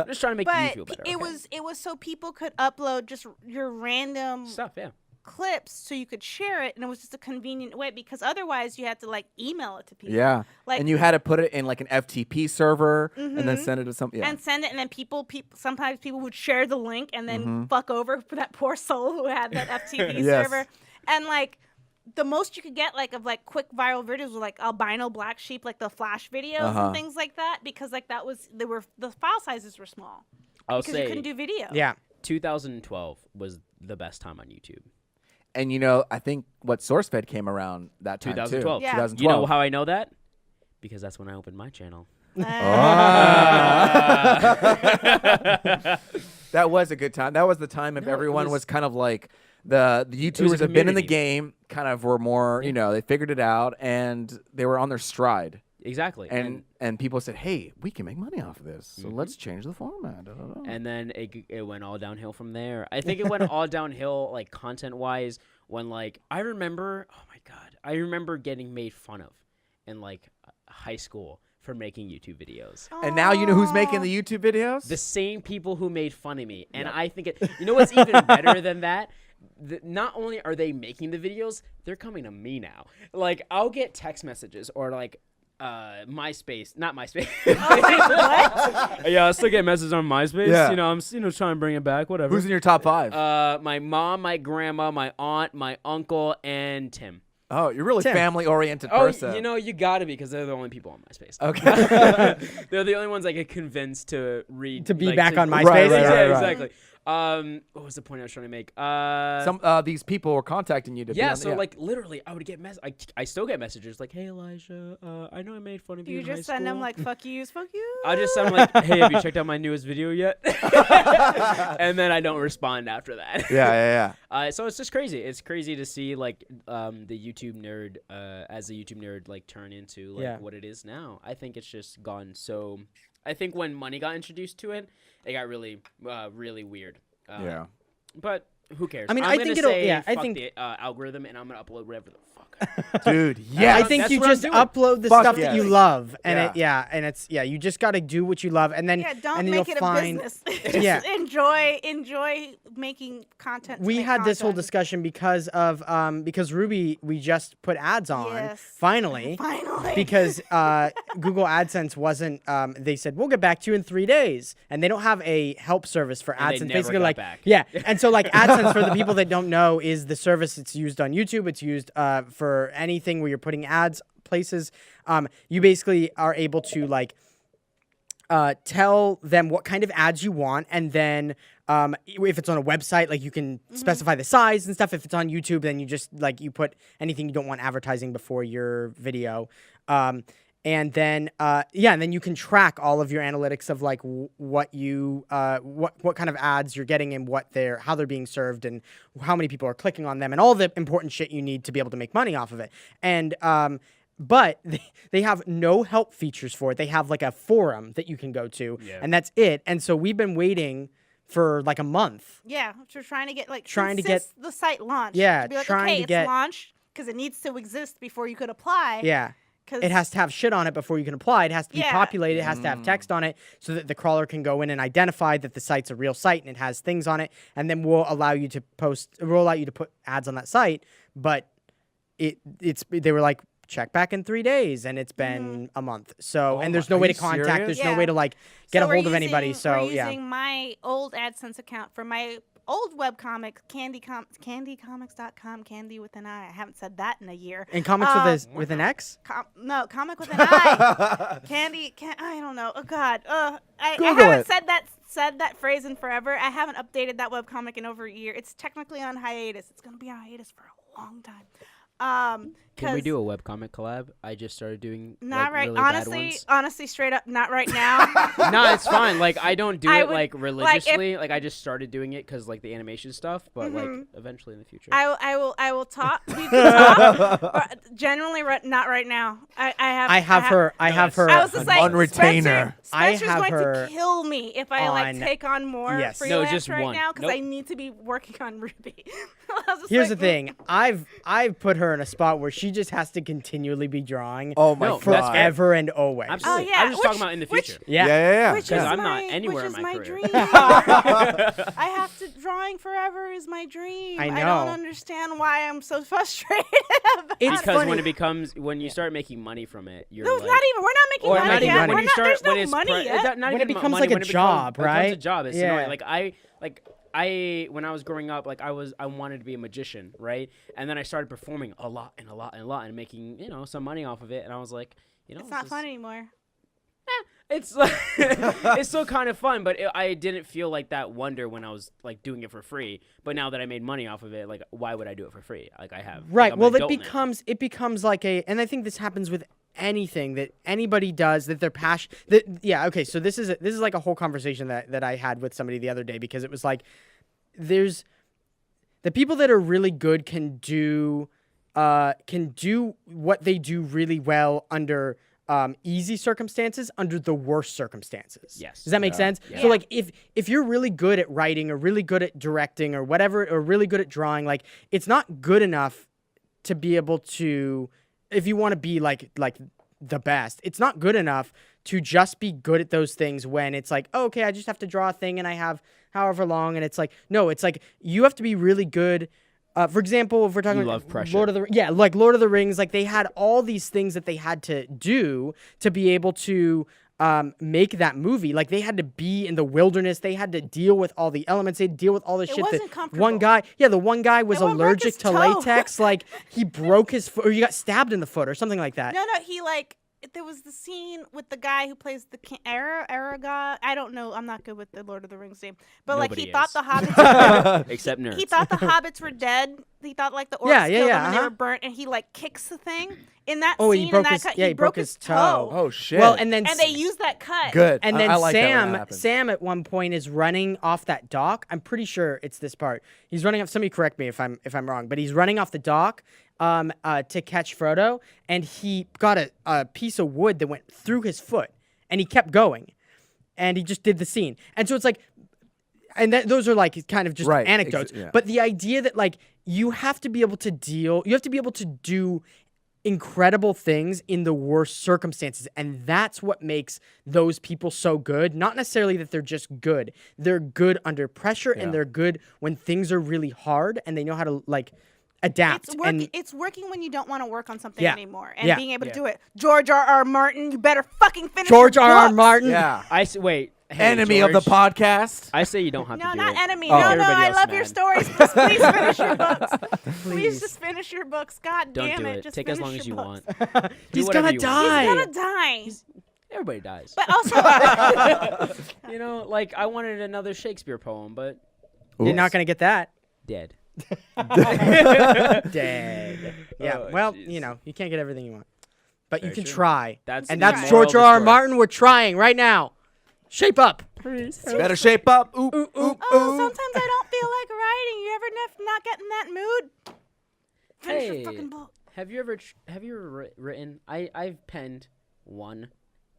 Just trying to make you feel But better. it okay? was so people could upload just your random Stuff, yeah. clips so you could share it, and it was just a convenient way because otherwise you had to like email it to people. Yeah. Like, And you had to put it in like an FTP server and then Mhm. send it to some. Yeah. and send it, and then people sometimes people would share the link and then Mhm. fuck over that poor soul who had that FTP Yes. server. And like the most you could get like of like quick viral videos were like albino black sheep, like the flash videos Uh-huh. and things like that, because like the file sizes were small I'll because you say couldn't do video. Yeah. 2012 was the best time on YouTube. And you know, I think what SourceFed came around that time 2012. too. Yeah. 2012. You know how I know that? Because that's when I opened my channel. That was a good time. That was the time if No, it everyone was- was kind of like the YouTubers have been in the community. game, kind of were more, you know, they figured it out and they were on their stride. Exactly. And people said, "Hey, we can make money off of this, so Mhm. let's change the format." Da, da, da. And then it went all downhill from there. I think it went all downhill, like, content-wise, when, like, I remember getting made fun of in, like, high school for making YouTube videos. And now you know who's making the YouTube videos? The same people who made fun of me. And I think you know what's even better than that? Not only are they making the videos, they're coming to me now. Like, I'll get text messages or, like, MySpace, not MySpace. Yeah, I still get messages on MySpace. Yeah. You know, I'm trying to bring it back. Whatever. Who's in your top 5? My mom, my grandma, my aunt, my uncle, and Tim. Oh, you're really Tim. family-oriented Oh, person. you know, you gotta be because they're the only people on MySpace. Okay. They're the only ones I get convinced to read. To be like, back on Right, MySpace. right, Yeah, right. exactly. What was the point I was trying to make? Some these people were contacting you to be Yeah, on, so like literally, I would get I still get messages like, "Hey Elijah, I know I made fun of you." You in just high send them school." like fuck you. I just send them like, "Hey, have you checked out my newest video yet?" And then I don't respond after that. yeah. So it's just crazy. It's crazy to see like the YouTube nerd as a YouTube nerd like turn into like Yeah. what it is now. I think it's just gone so. I think when money got introduced to it, it got really really weird. Yeah. But who cares? I mean, I'm I gonna think it'll- say yeah, I fuck think- the algorithm, and I'm gonna upload whatever the fuck. Dude, yeah. I think That's you what I'm just doing. upload the Fuck stuff that you yes. love, and Yeah. you just got to do what you love, and then Yeah, don't and make you'll it find. a business. Just Yeah. enjoy making content. to We make had this whole content. discussion because Ruby, we just put ads on Yes. finally. Finally. Because Google AdSense wasn't, they said we'll get back to you in 3 days, and they don't have a help service for And they AdSense. never Basically, got like back. yeah, and so like AdSense for the people that don't know is the service that's used on YouTube. It's used for anything where you're putting ads places. You basically are able to like tell them what kind of ads you want, and then if it's on a website, like you can specify the size and stuff. If it's on YouTube, then you just like you put anything you don't want advertising before your video. And then and then you can track all of your analytics of like what kind of ads you're getting and how they're being served and how many people are clicking on them and all the important shit you need to be able to make money off of it. And but they have no help features for it. They have like a forum that you can go to, and that's it. And so we've been waiting for like a month. Yeah, we're trying to get get the site launched. Yeah, to be like, trying okay, to get- it's launched because it needs to exist before you could apply. Yeah. 'Cause It has to have shit on it before you can apply. It has to be Yeah. populated. It has to have text on it so that the crawler can go in and identify that the site's a real site and it has things on it. And then we'll allow you to put ads on that site. But they were like, check back in 3 days, and it's been a month. So and there's no are way to you contact. serious? There's Yeah. no way to like get So a we're hold of anybody. using- So we're using my old AdSense account for my old webcomic, candycomics.com, candy with an I. I haven't said that in a year. And comics with an X. No, comic with an I. I don't know. Oh God. I Google haven't it. said that phrase in forever. I haven't updated that webcomic in over a year. It's technically on hiatus. It's gonna be on hiatus for a long time. Can we do a webcomic collab? I just started doing Not like, right. really bad Honestly, ones. honestly, straight up, not right now. No, it's fine. Like I don't do I it would- like like, if- religiously. Like I just started doing it because like the animation stuff. But like eventually in the future. I will talk. We can talk. But genuinely, not right now. I have her. I have her. I was just like, On retainer. Spencer's have going her to kill me if I like on- take on more Yes. freelance No, just right one. now because I Nope. need to be working on Ruby. I was just Here's like, the thing. I've put her in a spot where she just has to continually be drawing Oh my No, god. that's fair. forever and always. Absolutely. yeah, I'm just talking which- about in the which- future. Yeah. Yeah. Which is Because I'm not my- anywhere which in is my my career. dream. I have to drawing forever is my dream. I I know. don't understand why I'm so frustrated about It's it. Because funny. when it becomes when you start making money from it, you're No, like, not even. We're not making or money not even yet. when We're you not, start there's when no it's money yet. not When it even becomes money, like a when it job, becomes right? a job. It's Yeah. annoying. I when I was growing up, like I wanted to be a magician, right? And then I started performing a lot and making some money off of it. And I was like, It's this not is- fun anymore. It's like, it's still kind of fun, but I didn't feel like that wonder when I was like doing it for free. But now that I made money off of it, like why would I do it for free? Like I have. Right. Like, I'm Well, an it adult now. becomes like and I think this happens with anything that anybody does that they're passionate. That yeah. Okay. So this is like a whole conversation that I had with somebody the other day because it was like there's the people that are really good can do what they do really well under easy circumstances under the worst circumstances. Yes. Does that make sense? Yeah. So like if you're really good at writing or really good at directing or whatever or really good at drawing, like it's not good enough to be able to if you want to be like the best, it's not good enough to just be good at those things when it's like, oh, okay, I just have to draw a thing and I have however long and it's like no, it's like you have to be really good. For example, if we're talking You about love pressure. Lord of the Rings, like they had all these things that they had to do to be able to make that movie. Like they had to be in the wilderness, they had to deal with all the elements, they had to deal with all the shit. wasn't One guy, the one guy was It won't break allergic his to toe. latex. Like he broke his foot, or he got stabbed in the foot, or something like that. No, he there was the scene with the guy who plays the Aragorn. I don't know. I'm not good with the Lord of the Rings name, but like he Nobody thought is. the hobbits. Except nerds. He thought the hobbits were dead. He thought like the orcs Yeah, killed them yeah, and they uh-huh. were burnt, and he like kicks the thing in that Oh, scene. he broke in his that cut, he broke his toe. Oh shit. Well, and then and they used that cut. good. And then I like that when that happens. Sam at one point is running off that dock. I'm pretty sure it's this part. He's running off. Somebody correct me if I'm wrong, but he's running off the dock to catch Frodo, and he got a piece of wood that went through his foot, and he kept going, and he just did the scene. And so it's like, and those are like kind of just Right, anecdotes. yeah. But the idea that like you have to be able to do incredible things in the worst circumstances, and that's what makes those people so good. Not necessarily that they're just good, they're good under pressure, and they're good when things are really hard, and they know how to like adapt. It's working when you don't want to work on something Yeah. anymore, and Yeah. being able to do it. George R. Martin, you better fucking finish George your R. books. Martin. Yeah. Wait. Hey, Enemy of the George, podcast. I say you don't have No, to do not it. enemy. Oh. No, Everybody I else love your mad. stories. Just please finish your books. Please just finish your books. God Don't damn do it. it. Just Take as finish long as your you books. want. He's whatever gonna you want. die. He's gonna die. Everybody dies. But also, Like I wanted another Shakespeare poem, but You're not gonna get that. dead. Dead. Yeah. Oh, well, jeez. you can't get everything you want, but you Very can true. try. That's And the that's moral George of the R. R. story. Martin. We're trying right now. Shape up. Better shape up. Ooh, ooh, ooh. sometimes I don't feel like writing. You ever not get in that mood? Finish Hey, your fucking book. have you ever written? I've penned one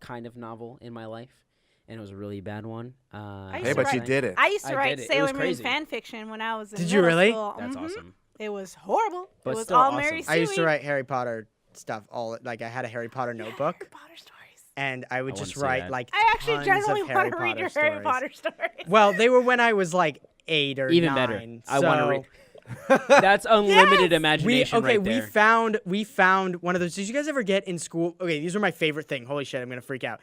kind of novel in my life, and it was a really bad one. I Hey, used to but you write- did it. I used to I write did it. It Sailor was Moon crazy. fan fiction when I was in Did you middle really? school. That's Mhm. awesome. It was horrible. But it was still all awesome. Mary Sue. I used to write Harry Potter stuff. I had a Harry Potter notebook, Harry Potter stories. and I would I just wanna see write that. like I actually tons generally of Harry want to read Potter your stories. Harry Potter stories. Well, they were when I was like 8 or Even 9. better. I want to so- read. That's unlimited Yes! imagination right there. we found one of those. Did you guys ever get in school? Okay, these are my favorite thing. Holy shit, I'm gonna freak out.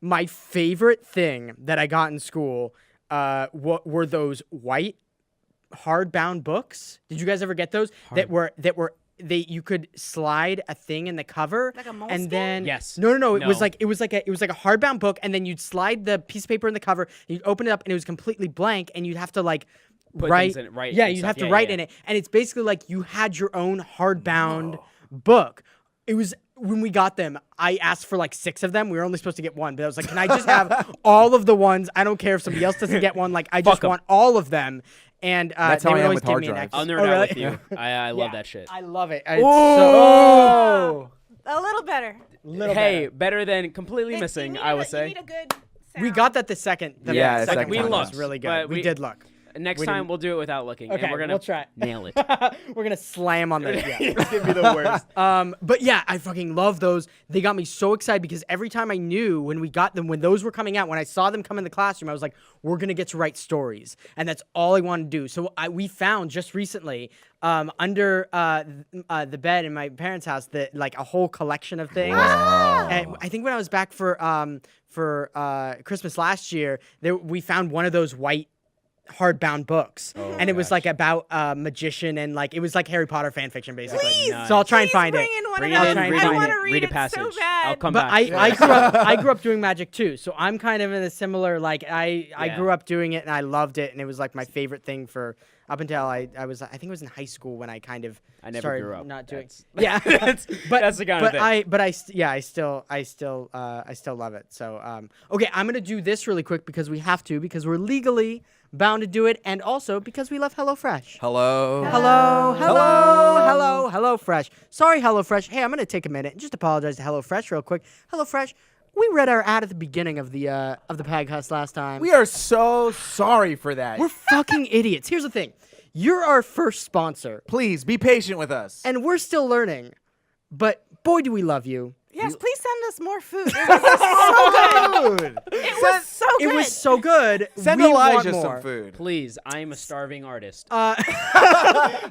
My favorite thing that I got in school were those white hardbound books. Did you guys ever get those? That were you could slide a thing in the cover, Like a moleskin? and then Yes. no, it was No. like a hardbound book, and then you'd slide the piece of paper in the cover, you'd open it up, and it was completely blank, and you'd have to like Put write things in it, write yeah, and you'd stuff. have to Yeah, write yeah. in it, and it's basically like you had your own hardbound book. It was when we got them, I asked for like 6 of them. We were only supposed to get 1, but I was like, can I just have all of the ones? I don't care if somebody else doesn't get one. Like, I just want all of them. And That's they how would I am always with give hard me an drives. extra. I'll nerd Oh, out really? with you. I love that shit. I love it. A little better. Hey, better than completely You missing, need I would You say. need a good sound. We got that the second. Yeah, second we time looked, was really good. but We did look. Next We time didn't- we'll do it without looking. Okay, and we're gonna we'll try. nail it. We're gonna slam on the. Yeah. It's gonna be the worst. But yeah, I fucking love those. They got me so excited because every time I knew when we got them, when those were coming out, when I saw them come in the classroom, I was like, we're gonna get to write stories, and that's all I wanted to do. So we found just recently under the bed in my parents' house that like a whole collection of things. And I think when I was back for Christmas last year, we found one of those white hardbound books, and it was like about a magician, and like it was like Harry Potter fan fiction basically. Nice. So I'll try and find Bring it. in one Bring of it those. in, try and read find I want it. to Read read a it passage. so bad. I'll come But back. I grew up doing magic too, so I'm kind of in a similar like I Yeah. grew up doing it and I loved it, and it was like my favorite thing for up until I think it was in high school when I kind of I never started grew up. not doing. That's- Yeah, that's the kind of thing. I still love it. So okay, I'm gonna do this really quick because we have to, because we're legally bound to do it, and also because we love HelloFresh. Hello. HelloFresh. Sorry, HelloFresh. Hey, I'm gonna take a minute and just apologize to HelloFresh real quick. HelloFresh, we read our ad at the beginning of the podcast last time. We are so sorry for that. We're fucking idiots. Here's the thing. You're our first sponsor, Please be patient with us. and we're still learning. But boy, do we love you. Yes, please send us more food. It was so good. It was so good. It was so good. Send we Elijah want some more. food. Please, I'm a starving artist.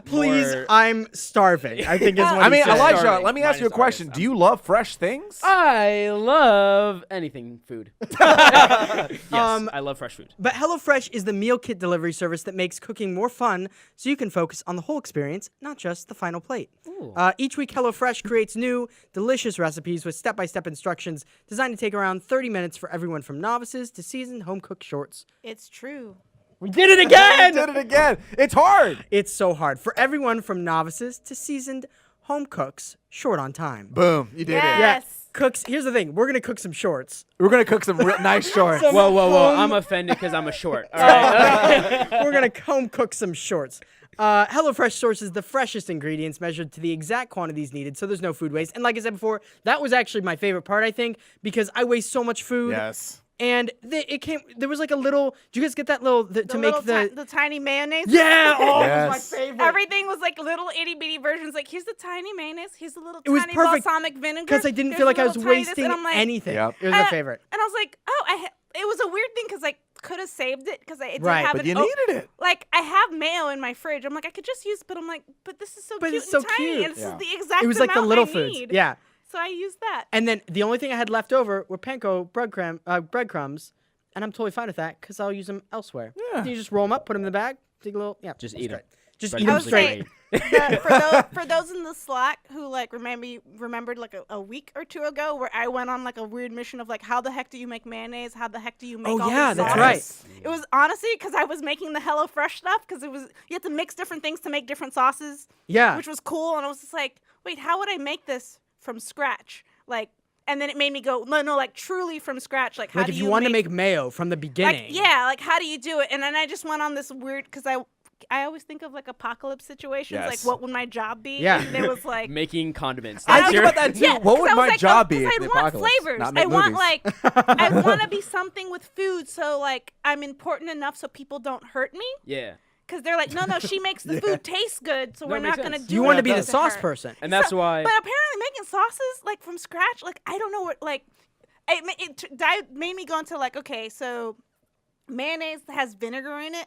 Please, More- I'm starving. I think is what I he mean, said. Elijah, Starving. let me ask you a Minus question. artist. Do you love fresh things? I love anything food. Yes, I love fresh food. But HelloFresh is the meal kit delivery service that makes cooking more fun so you can focus on the whole experience, not just the final plate. Each week, HelloFresh creates new, delicious recipes with step-by-step instructions designed to take around 30 minutes for everyone from novices to seasoned home-cooked shorts. It's true. We did it again! Did it again. It's hard. It's so hard. For everyone from novices to seasoned home cooks, short on time. Boom. You did it. Yeah, Yes. cooks. Here's the thing. We're going to cook some shorts. We're going to cook some nice shorts. Whoa. I'm offended because I'm a short. All right. We're going to home cook some shorts. HelloFresh sources the freshest ingredients measured to the exact quantities needed, so there's no food waste. And like I said before, that was actually my favorite part, I think, because I waste so much food. Yes. And there was like a little, did you guys get that little, to make the tiny mayonnaise. yeah, oh, Yes. it was my favorite. Everything was like little itty bitty versions. Like, here's the tiny mayonnaise. Here's the little It was tiny perfect balsamic vinegar. because I didn't here's feel like the I was little tiny this, wasting and I'm like, anything. Yep. It was my favorite. And I was like, oh, it was a weird thing because I could have saved it because it didn't Right. have But an you needed it. Like, I have mayo in my fridge. I'm like, I could just use, but I'm like, but this is so But cute it's so and tiny, cute. and this Yeah. is the exact It was like the amount little I foods. need. Yeah. So I used that. And then the only thing I had left over were panko breadcrumbs, and I'm totally fine with that because I'll use them elsewhere. Yeah. You just roll them up, put them in the bag, take a little, yeah. Just it's eat 'em. great. Just Bread eat them crumbs are straight. great. For those in the Slack who like remembered like a week or two ago where I went on like a weird mission of like, how the heck do you make mayonnaise? How the heck do you make Oh, all yeah, these that's sauces? right. It was honestly because I was making the HelloFresh stuff because you had to mix different things to make different sauces. Yeah. Which was cool, and I was just like, wait, how would I make this from scratch? Like, and then it made me go, no, like truly from scratch. Like, how Like do if you you wanted to make make mayo from the beginning. like, yeah, like how do you do it? And then I just went on this weird because I always think of like apocalypse situations, Yes. like what would my job be? Yeah. And it was like Making condiments. I That's think your- about that too. yeah, What 'cause would I was my like, job be Because in I the want apocalypse? flavors. Not make I want movies. like I want to be something with food, so like I'm important enough so people don't hurt me. Yeah. Because they're like, no, she makes the food taste good, so No, we're it makes not gonna sense. do. You want to be the anything sauce her. person. And that's why. But apparently, making sauces like from scratch, like I don't know what like. It made me go into like, okay, so mayonnaise has vinegar in it.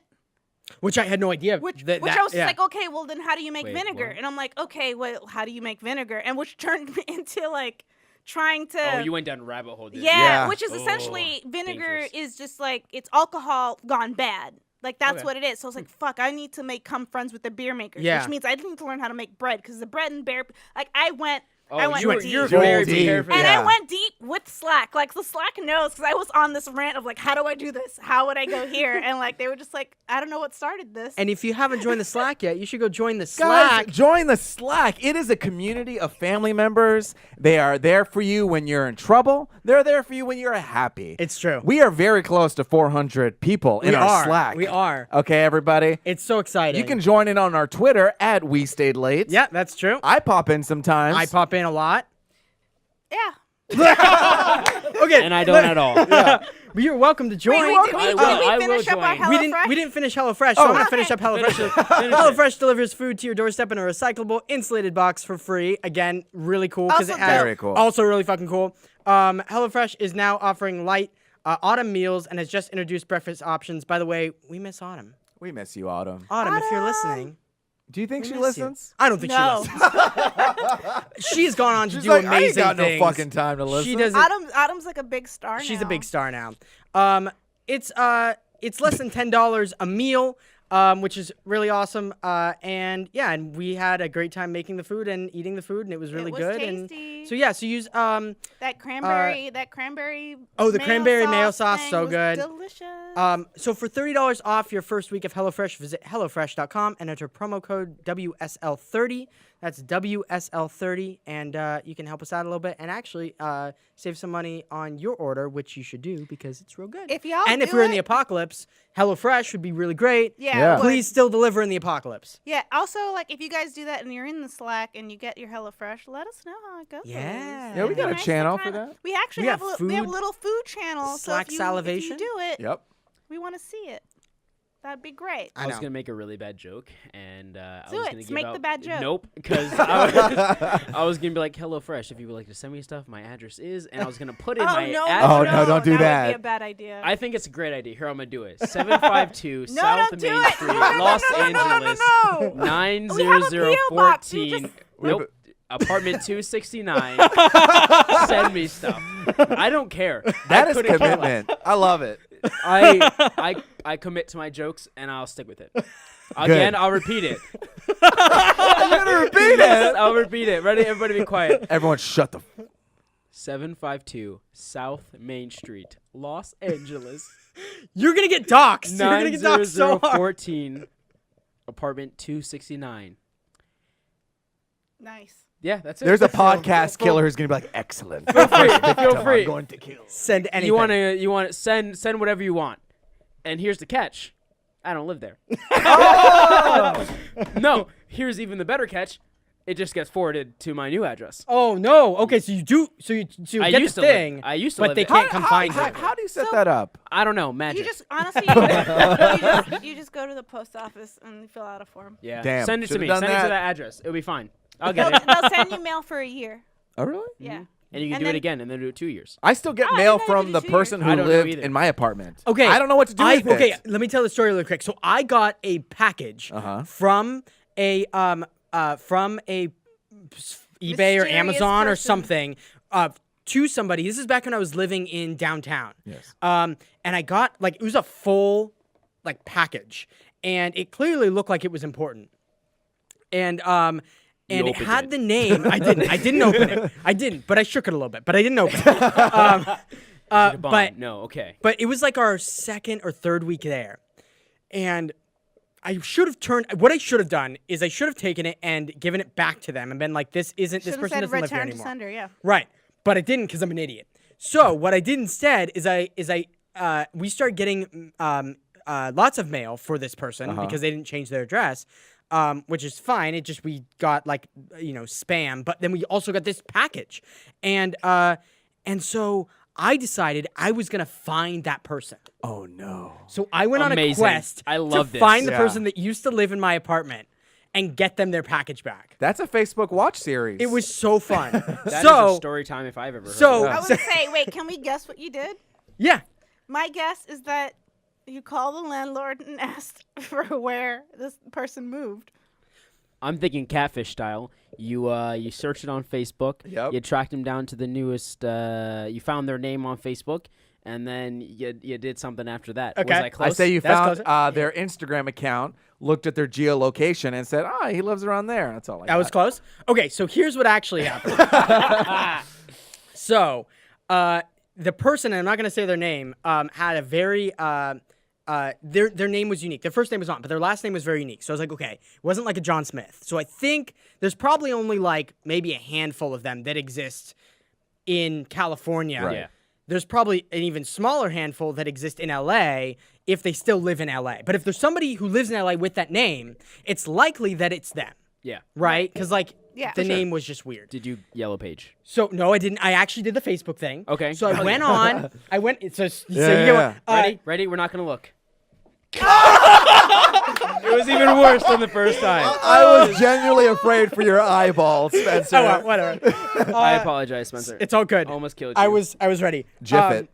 Which I had no idea. Which that, I was just yeah. like, okay, well then how do you make Wait, vinegar? what? And I'm like, okay, well how do you make vinegar? And which turned me into like trying to. Oh, you went down a rabbit hole. Didn't you? Yeah, Yeah. which is Oh, essentially vinegar dangerous. is just like it's alcohol gone bad. Like that's Okay. what it is. So I was like, fuck, I need to become friends with the beer makers. Yeah. Which means I need to learn how to make bread because the bread and beer, like I went Oh, I went you were, deep. you're Roll very deep. prepared for And that. I went deep with Slack. Like, the Slack knows, because I was on this rant of, like, how do I do this? How would I go here? And, like, they were just like, I don't know what started this. And if you haven't joined the Slack yet, you should go join the Guys, Slack. join the Slack. It is a community of family members. They are there for you when you're in trouble. They're there for you when you're happy. It's true. We are very close to 400 people in We our are. Slack. We are. Okay, everybody. It's so exciting. You can join in on our Twitter at We Stayed Late. Yeah, that's true. I pop in sometimes. I pop in a lot. Yeah. Okay. And I don't at all. But you're welcome to join. Wait, did we I will finish up our join. We didn't finish HelloFresh, so Oh. I'm gonna Okay. finish up HelloFresh. HelloFresh delivers food to your doorstep in a recyclable, insulated box for free. Again, really cool because Also it has very cool. also really fucking cool. HelloFresh is now offering light autumn meals and has just introduced breakfast options. By the way, we miss Autumn. We miss you, Autumn. Autumn, if you're Autumn. listening, Do you think we she miss you. listens? I don't think No. she listens. She's gone on to She's do like, I ain't amazing got things. no fucking time to listen. She doesn't. Adam's like a big star now. She's a big star now. It's less than $10 a meal, which is really awesome. And we had a great time making the food and eating the food, and it was really was good. tasty. And so so use That cranberry Oh, the mayo cranberry mayo sauce, thing so was good. Delicious. So for $30 off your first week of HelloFresh, visit HelloFresh.com and enter promo code WSL30. That's WSL30, and you can help us out a little bit and actually save some money on your order, which you should do because it's real good. If y'all and if do we're in the it- apocalypse, HelloFresh would be really great. Yeah. Yeah. it would. Please still deliver in the apocalypse. Yeah. Also, like, if you guys do that and you're in the Slack and you get your HelloFresh, let us know how it goes. Yeah. Yeah, we got a Nice to channel for kinda- that. We actually We have got we have a food- little food channel. Slack so if salivation? you do it, Yep. we want to see it. That'd be great. I I was know. gonna make a really bad joke, and I Do was it. gonna Just give make out, the bad joke. Nope, because I was gonna be like, "HelloFresh, if you would like to send me stuff, my address is," and I was gonna put in my no, address. Oh, no, don't do That would that. be a bad idea. I think it's a great idea. Here, I'm gonna do it. 752 No, South don't do Main it. Street, No, no, Los no, no, no, no, Angeles, no, no. We have a PO box. You 90014. just- Nope. Apartment 269. Send me stuff. I don't care. That I is couldn't care less. commitment. I love it. I commit to my jokes and I'll stick with it. Again, I'll repeat it. I'm gonna repeat Yes, it. I'll repeat it. Ready? Everybody be quiet. Everyone, shut the. 752 South Main Street, Los Angeles. You're gonna get doxxed. You're gonna get doxxed so hard. 90014. Apartment 269. Nice. Yeah, that's it. There's a podcast killer who's gonna be like, excellent. Feel free. Feel I'm free. going to kill. Send anything. You want to send whatever you want. And here's the catch. I don't live there. No, here's even the better catch. It just gets forwarded to my new address. Oh no. Okay, so you do. So you I get used the to live- thing. I used to but live they there. can't come find you. How do you set that up? I don't know, magic. You just honestly, you just go to the post office and fill out a form. yeah. Damn, Send it to should've me. done Send it that. to that address. It'll be fine. I'll They'll, get it. they'll send you mail for a year. Oh, really? Yeah. And you can And do then- it again and then do it 2 years. I still get Oh, I mail didn't know you from could the do 2 person years. who I don't know lived either. in my apartment. Okay. I don't know what to do with Okay, it. let me tell the story really quick. So I got a package from a eBay or Mysterious Amazon or person. something to somebody. This is back when I was living in downtown. Yes. And I got it was a full package, and it clearly looked like it was important. And it opened had it. the name. I didn't open it. I didn't, but I shook it a little bit. But I didn't open it. But No, okay. but it was like our second or third week there. And I should have what I should have done is I should have taken it and given it back to them and been like, this Should person have doesn't said live here return to anymore. sender. Yeah. Right. But I didn't because I'm an idiot. So what I did instead is we started getting lots of mail for this person because they didn't change their address. Which is fine. It just we got spam, but then we also got this package, and so I decided I was gonna find that person. Oh no. So I went on a Amazing. quest I to love this. find the Yeah. person that used to live in my apartment and get them their package back. That's a Facebook watch series. It was so fun. That is so a story time if I've ever heard so- of it. I would say, wait, can we guess what you did? yeah. My guess is that you called the landlord and asked for where this person moved. I'm thinking catfish style. You search it on Facebook. Yep. You tracked them down to the newest. You found their name on Facebook, and then you did something after that. Okay. Was I close? I say you That's found closer. their Instagram account, looked at their geolocation, and said, he lives around there. That's all I got. That was close. Okay, so here's what actually happened. So, the person, and I'm not going to say their name, had a very their name was unique. Their first name was not, but their last name was very unique. So I was like, okay, it wasn't like a John Smith. So I think there's probably only like maybe a handful of them that exist in California. Right. Yeah. There's probably an even smaller handful that exist in LA if they still live in LA. But if there's somebody who lives in LA with that name, it's likely that it's them, Yeah. right? Because like Yeah. the For sure. name was just weird. Did you yellow page? So no, I didn't. I actually did the Facebook thing. Okay. So I went on. I went. So you yeah, get yeah. what? Ready? We're not gonna look. It was even worse than the first time. I was genuinely afraid for your eyeballs, Spencer. Oh, well, whatever. I apologize, Spencer. It's all good. Almost killed you. I was ready. GIF it.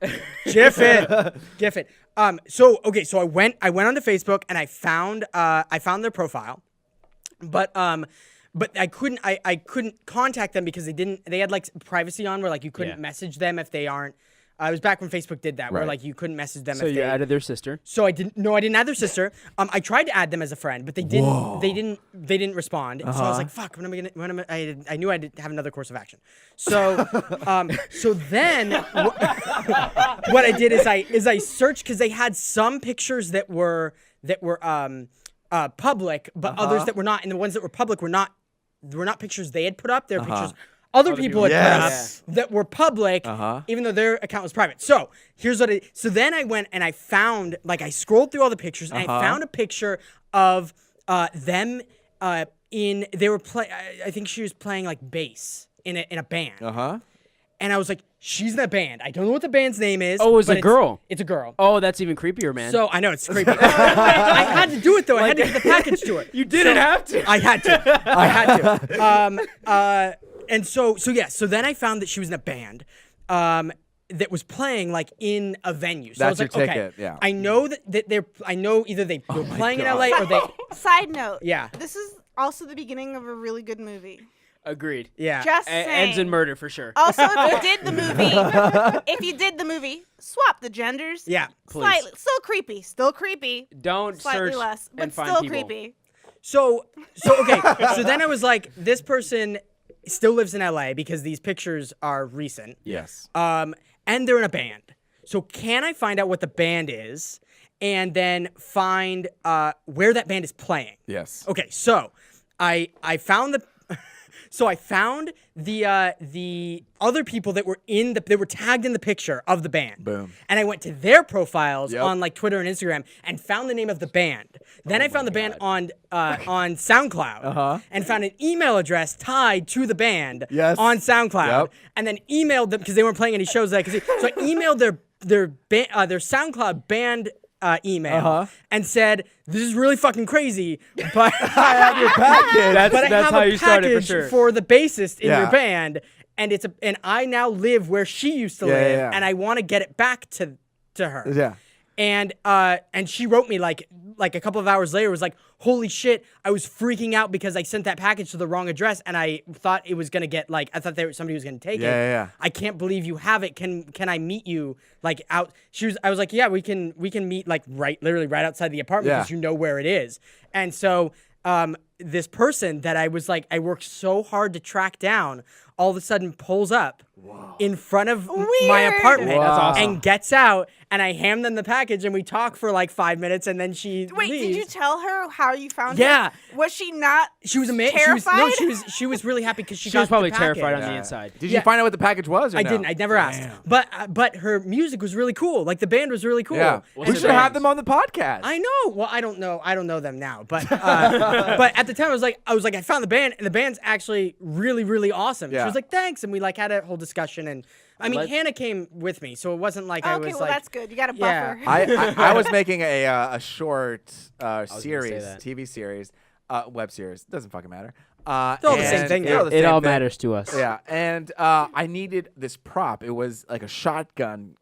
GIF it. GIF it. So okay. So I went onto Facebook and I found their profile, but I couldn't contact them because they had like privacy on where like you couldn't Yeah. message them if they aren't. It was back when Facebook did that, where Right. like you couldn't message them. So if you they, added their sister. So I didn't. No, I didn't add their sister. I tried to add them as a friend, but they didn't. They didn't respond. So I was like, "Fuck! When am I gonna?" I knew I had to have another course of action. So, so then what I did is I searched because they had some pictures that were public, but others that were not. And the ones that were public were not pictures they had put up. They were pictures other people had Yes. put up that were public, even though their account was private. So here's what so then I went and I found, like I scrolled through all the pictures and I found a picture of them they were I think she was playing like bass in a band. And I was like, she's in that band. I don't know what the band's name is. Oh, it was but a girl. It's a girl. Oh, that's even creepier, man. So I know it's creepy. I had to do it though. I had to get the package to it. you didn't have to. I had to. And so then I found that she was in a band that was playing like in a venue. So I was That's like, your ticket, okay, yeah. I know that I know either they were playing in LA or they. Side note. Yeah. This is also the beginning of a really good movie. Agreed. Yeah. Just saying. Ends in murder for sure. Also, if you did the movie, swap the genders. Yeah. Slightly, still creepy. Don't Slightly search less, but and find still people. creepy. So okay. So then I was like, this person still lives in LA because these pictures are recent. Yes. And they're in a band. So can I find out what the band is and then find where that band is playing? Yes. Okay, so I found the other people that were that were tagged in the picture of the band. Boom. And I went to their profiles Yep. on like Twitter and Instagram and found the name of the band. Then I found the band on SoundCloud and found an email address tied to the band Yes. on SoundCloud Yep. and then emailed them because they weren't playing any shows that I could see. So I emailed their SoundCloud band email and said, "This is really fucking crazy, but I have your package. but I have how a you started for package sure. for the bassist in Yeah. your band, and and I now live where she used to live, yeah. and I want to get it back to her." Yeah. And she wrote me like a couple of hours later, was like, "Holy shit, I was freaking out because I sent that package to the wrong address and I thought it was gonna get like I thought somebody was gonna take it. Yeah. I can't believe you have it. Can I meet you like out?" I was like, "Yeah, we can meet like literally right outside the apartment because Yeah. you know where it is." And so this person that I was like, I worked so hard to track down, all of a sudden pulls up in front of my Weird. apartment Wow. That's awesome. and gets out, and I hand them the package and we talk for like 5 minutes and then she Wait, leaves. did you tell her how you found Yeah. it? Was she not? She was amazing. Terrified? She was really happy because she She was got probably the package. terrified on the Yeah. inside. Did Yeah. you find out what the package was? Or I no? didn't. I never asked. But her music was really cool. Like the band was really cool. Yeah. What's We the should have band? them on the podcast. I know. Well, I don't know. I don't know them now, but but at the time I was like, I found the band, and the band's actually really, really awesome. She Yeah. was like, "Thanks," and we like had a whole discussion. And I mean, Let- Hannah came with me, so it wasn't like I Okay, was well like, that's good. You got a Yeah. buffer. I was making a short series, that. TV series, web series. Doesn't fucking matter. It's all the same thing, It's all though. the It same all thing. matters to us. Yeah, and I needed this prop. It was like a shotgun,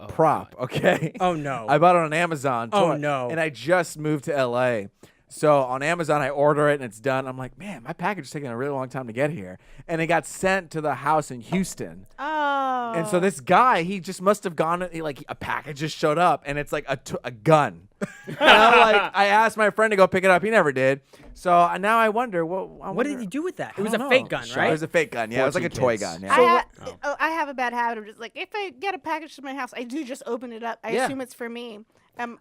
prop. Okay. "Oh no." I bought it on Amazon. Oh, toy, no. And I just moved to LA. So on Amazon, I order it and it's done. I'm like, man, my package is taking a really long time to get here. And it got sent to the house in Houston. Oh. And so this guy, he just must have gone, like a package just showed up and it's like a gun. And I asked my friend to go pick it up. He never did. So now I wonder, What did he do with that? It I was don't a know. fake gun, It right? was a fake gun. Yeah, it was like a 14 toy kids. gun. Yeah. I have a bad habit of just like if I get a package to my house, I do just open it up. I Yeah. assume it's for me.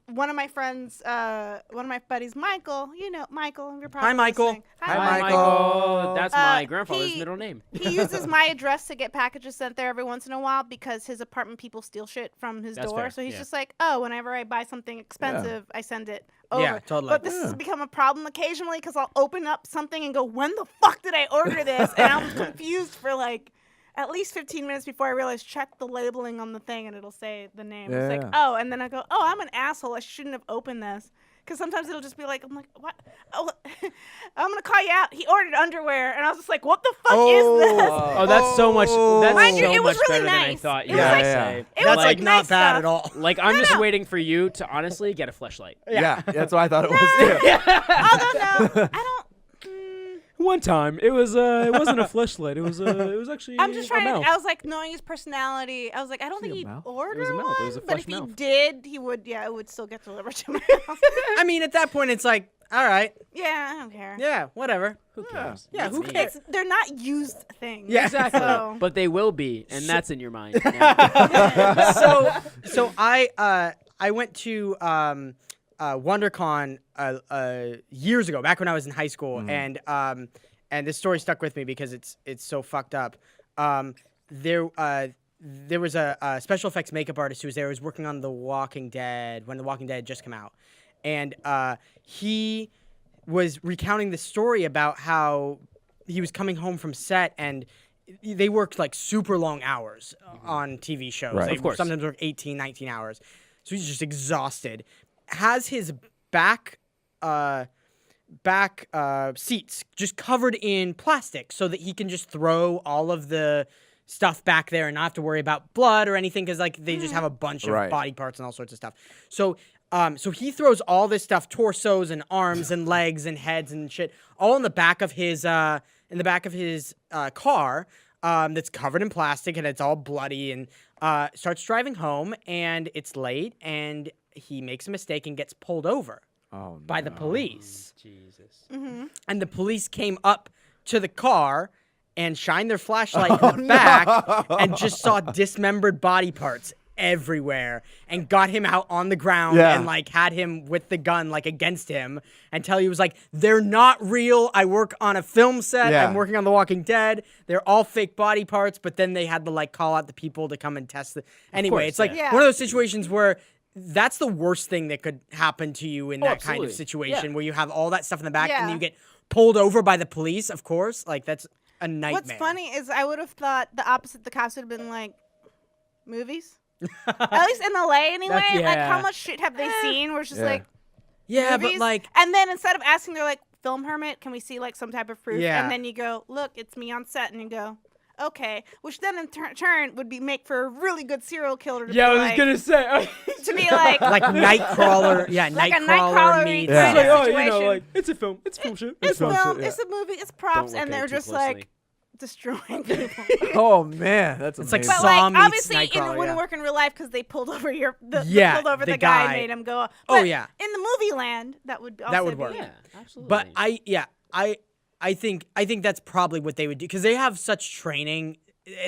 One of my friends, one of my buddies, Michael. You know Michael. You're probably Michael. listening. Hi, Michael. That's my Uh, grandfather's he- middle name. He uses my address to get packages sent there every once in a while because his apartment people steal shit from his That's door. fair, So he's yeah. just like, oh, whenever I buy something expensive, I send it over. Yeah, totally. But this has become a problem occasionally because I'll open up something and go, when the fuck did I order this? And I'm confused for like at least 15 minutes before I realize, check the labeling on the thing and it'll say the name. It's like, Yeah. oh, and then I go, oh, I'm an asshole. I shouldn't have opened this. Because sometimes it'll just be like, I'm like, what? Oh, I'm going to call you out. He ordered underwear. And I was just like, what the fuck is this? Oh, that's so much. That's Mind you, so it was much really better than I nice. thought. It you was were like- gonna say. It That's was like like not nice bad stuff. at all. Like I'm just no. waiting for you to honestly get a fleshlight. Yeah, that's what I thought it was too. Although, no, I don't. One time, it wasn't a fleshlight. It was actually. I'm just trying a to. mouth. I was like, knowing his personality, I was like, I don't think a he'd mouth? order It was a mouth. It one. was a But flesh if he mouth. did, he would. Yeah, it would still get delivered to my house. I mean, at that point, it's like, all right, Yeah, I don't care. yeah, whatever. Who cares? Yeah, That's who me. cares? They're not used things. Yeah, exactly. So, But they will be, and that's in your mind. Yeah. So I went to WonderCon years ago, back when I was in high school, and this story stuck with me because it's so fucked up. There was a special effects makeup artist who was there. Who was working on The Walking Dead when The Walking Dead had just come out, and he was recounting the story about how he was coming home from set and they worked like super long hours on TV shows. Right. They Of course. sometimes work 18, 19 hours. So he's just exhausted. Has his back seats just covered in plastic so that he can just throw all of the stuff back there and not have to worry about blood or anything because like they just have a bunch of Right. body parts and all sorts of stuff. So he throws all this stuff, torsos and arms and legs and heads and shit, all in the back of his car that's covered in plastic and it's all bloody and starts driving home and it's late and he makes a mistake and gets pulled over Oh, by the police. Jesus. And the police came up to the car and shined their flashlight in the back and just saw dismembered body parts everywhere and got him out on the ground Yeah. and like had him with the gun like against him until he was like, they're not real. I work on a film set. Yeah. I'm working on The Walking Dead. They're all fake body parts. But then they had to like call out the people to come and test it. Anyway, course, it's like yeah. one of those situations where that's the worst thing that could happen to you in that kind of absolutely. situation Yeah. where you have all that stuff in the back and Yeah. then you get pulled over by the police, of course. Like that's a nightmare. what's funny is I would have thought the opposite. The cops would have been like, movies. At least in LA, anyway. That's- Like, yeah. how much shit have they seen? Where it's just Yeah. like, Yeah, movies? but like and then instead of asking, they're like, film hermit, can we see like some type of proof? Yeah. And then you go, look, it's me on set, and you go, okay, which then in turn would make for a really good serial killer. To Yeah, I be was like, gonna say. to be like, like Nightcrawler, yeah, Like a Nightcrawler Nightcrawler meets. Yeah. kind of oh, situation. it's a film. It's film shit. It's film film, shit, yeah. it's a movie, it's props, Don't look and at they're it too just closely. like destroying people. Oh man, that's It's like amazing. But Saw like meets obviously it Nightcrawler, wouldn't yeah. work in real life because they pulled over Yeah, pulled over the the guy guy. and made him go. Oh, But yeah. in the movie land, that would also would work. be- Yeah, absolutely. But I think that's probably what they would do because they have such training.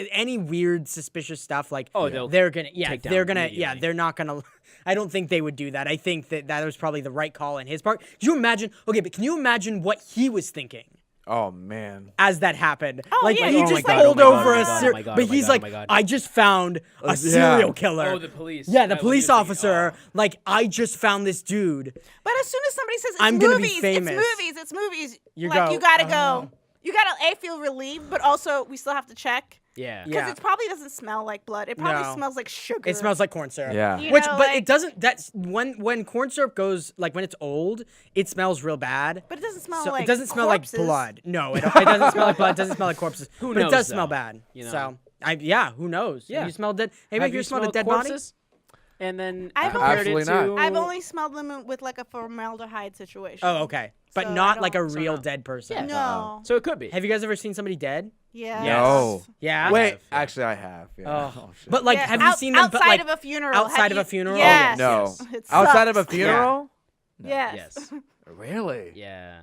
Any weird suspicious stuff like they'll they're gonna take down they're gonna immediately. they're not gonna. I don't think they would do that. I think that was probably the right call on his part. Can you imagine? Okay, but can you imagine what he was thinking? Oh man. As that happened, Oh, like yeah, he oh just my God, pulled oh my over God, a oh my serial, God, oh my but God, he's oh like, my God. I just found a yeah. serial killer. Oh, the police. Yeah, the I was police thinking, officer. Like, I just found this dude. But as soon as somebody says it's I'm gonna be movies, famous. it's movies, You like go, you gotta oh. go. You gotta feel relieved, but also we still have to check Yeah. because Yeah. it probably doesn't smell like blood. It probably No. smells like sugar. It smells like corn syrup. Yeah. You Which, know, but like- it doesn't. That's when corn syrup goes like when it's old, it smells real bad. But it doesn't smell So like it doesn't smell corpses. like blood. No, it doesn't smell like blood. It doesn't smell like corpses. Who but knows, it does smell though? bad. You know? So who knows? Yeah. Who knows? Have you smelled dead? Hey, Have have you you smelled a smelled dead corpses? and then I've compared Absolutely it to. not. I've only smelled them with like a formaldehyde situation. Oh, okay. But So not I like a don't- real no. dead person. Yeah. No. So it could be. Have you guys ever seen somebody dead? Yes. No. Yeah. Wait, have, yeah. actually, I have. Yeah. Oh, shit. but like, Yeah, have you seen them? outside But like, of a funeral? outside Have of a you- funeral? Yes. no. It Outside of a sucks. funeral? Yes. Yes. Really? Yeah.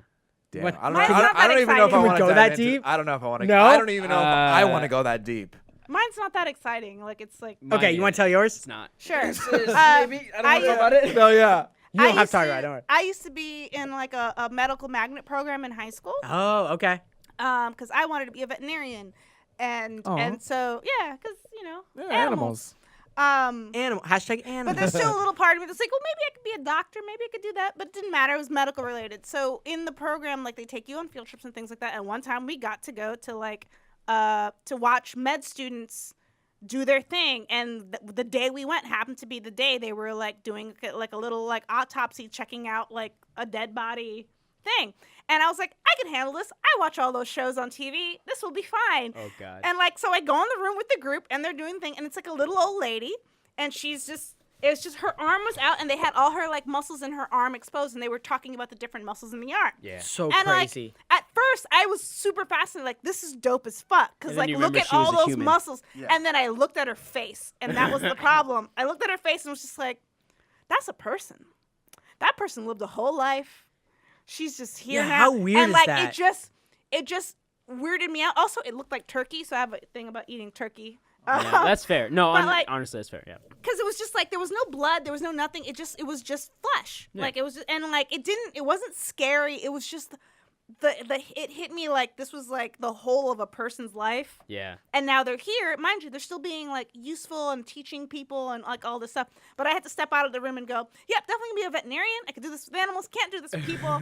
Damn. What- I don't, Mine's I not don't, I that don't even know if I exciting. want to Can we go that deep? I don't know if I want to. No? I don't even know if I want to go that deep. Mine's not that exciting. Like it's like Mine okay, you want is. to tell yours? It's not. sure. Maybe. I I don't want to talk about it. No, yeah. You don't have used to talk about it. Don't worry. I used to be in like a medical magnet program in high school. Oh, okay. Because I wanted to be a veterinarian, and so yeah, because animals. Animal. Hashtag animal. But there's still a little part of me that's like, well, maybe I could be a doctor, maybe I could do that, but it didn't matter. It was medical related. So in the program, like they take you on field trips and things like that. And one time we got to go to like to watch med students do their thing, and the day we went happened to be the day they were like doing like a little like autopsy, checking out like a dead body thing. And I was like, I can handle this. I watch all those shows on TV. This will be fine. Oh God. And like, so I go in the room with the group, and they're doing the thing, and it's like a little old lady, and it was just her arm was out, and they had all her like muscles in her arm exposed, and they were talking about the different muscles in the arm. Yeah. So And crazy. like, at first, I was super fascinated. Like, this is dope as fuck. Because And then like, you look remember at she was all a those human. muscles. Yeah. And then I looked at her face, and that was the problem. I looked at her face and was just like, that's a person. That person lived a whole life. She's just here Yeah, now. how weird and is like, that? It just weirded me out. Also, it looked like turkey, so I have a thing about eating turkey. Yeah, that's fair. No, But, like- honestly, that's fair. Yeah. Because it was just like there was no blood, there was no nothing. It was just flesh. Yeah. Like it was, and like it wasn't scary. It was just it hit me like this was like the whole of a person's life. Yeah. And now they're here, mind you, they're still being like useful and teaching people and like all this stuff. But I had to step out of the room and go, yep, definitely gonna be a veterinarian. I could do this with animals, can't do this with people.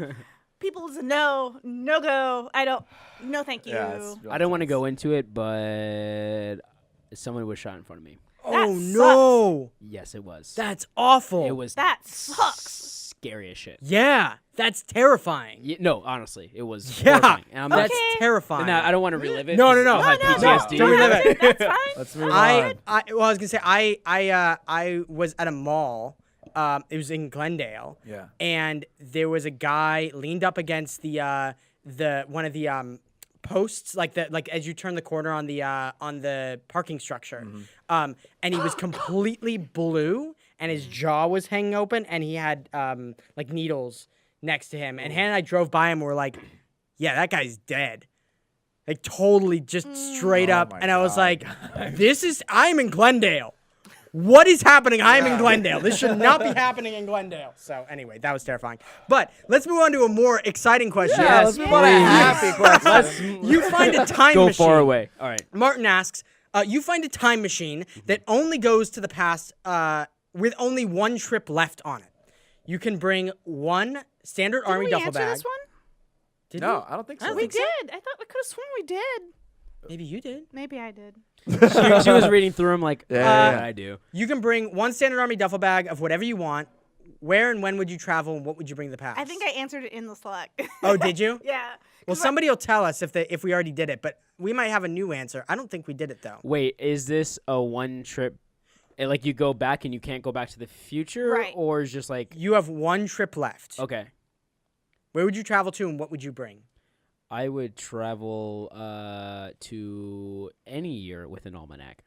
People is a no go. I don't, no thank you. Yeah, it's real I don't want to intense. go into it, but someone was shot in front of me. Oh sucks. no. Yes, it was. That's awful. It was That sucks. scary as shit. Yeah, that's terrifying. No, honestly, it was Yeah, horrifying. And I'm that's Okay. terrifying. not, I don't want to relive it. No, 'cause no, no. I'll have No, PTSD. don't relive it. That's fine. Let's move I on. well, I was gonna say I was at a mall. It was in Glendale. Yeah. And there was a guy leaned up against the one of the posts, like as you turn the corner on the parking structure. And he was completely blue, and his jaw was hanging open, and he had like needles next to him. And Hannah and I drove by him, and we're like, yeah, that guy's dead. Like totally just straight Oh up. my And I was God. like, I'm in Glendale. What is happening? I'm in Glendale. This should not be happening in Glendale. So anyway, that was terrifying. But let's move on to a more exciting question. Yeah, let's move on to a happy question. You find a time Go machine. far away. All right. Martin asks, you find a time machine that only goes to the past with only one trip left on it. You can bring one standard Didn't army we duffel answer bag. this one? Did No, we? I don't think I so. don't We think so. did. I thought we could have sworn we did. Maybe you did. Maybe I did. She was reading through them like, Yeah. I do. You can bring one standard army duffel bag of whatever you want. Where and when would you travel, and what would you bring to the past? I think I answered it in the Slack. Oh, did you? Yeah. Well, 'Cause somebody will tell us if we already did it, but we might have a new answer. I don't think we did it though. Wait, is this a one trip? Like you go back and you can't go back to the future, Right. or is just like You have one trip left. okay? Where would you travel to, and what would you bring? I would travel to any year with an almanac.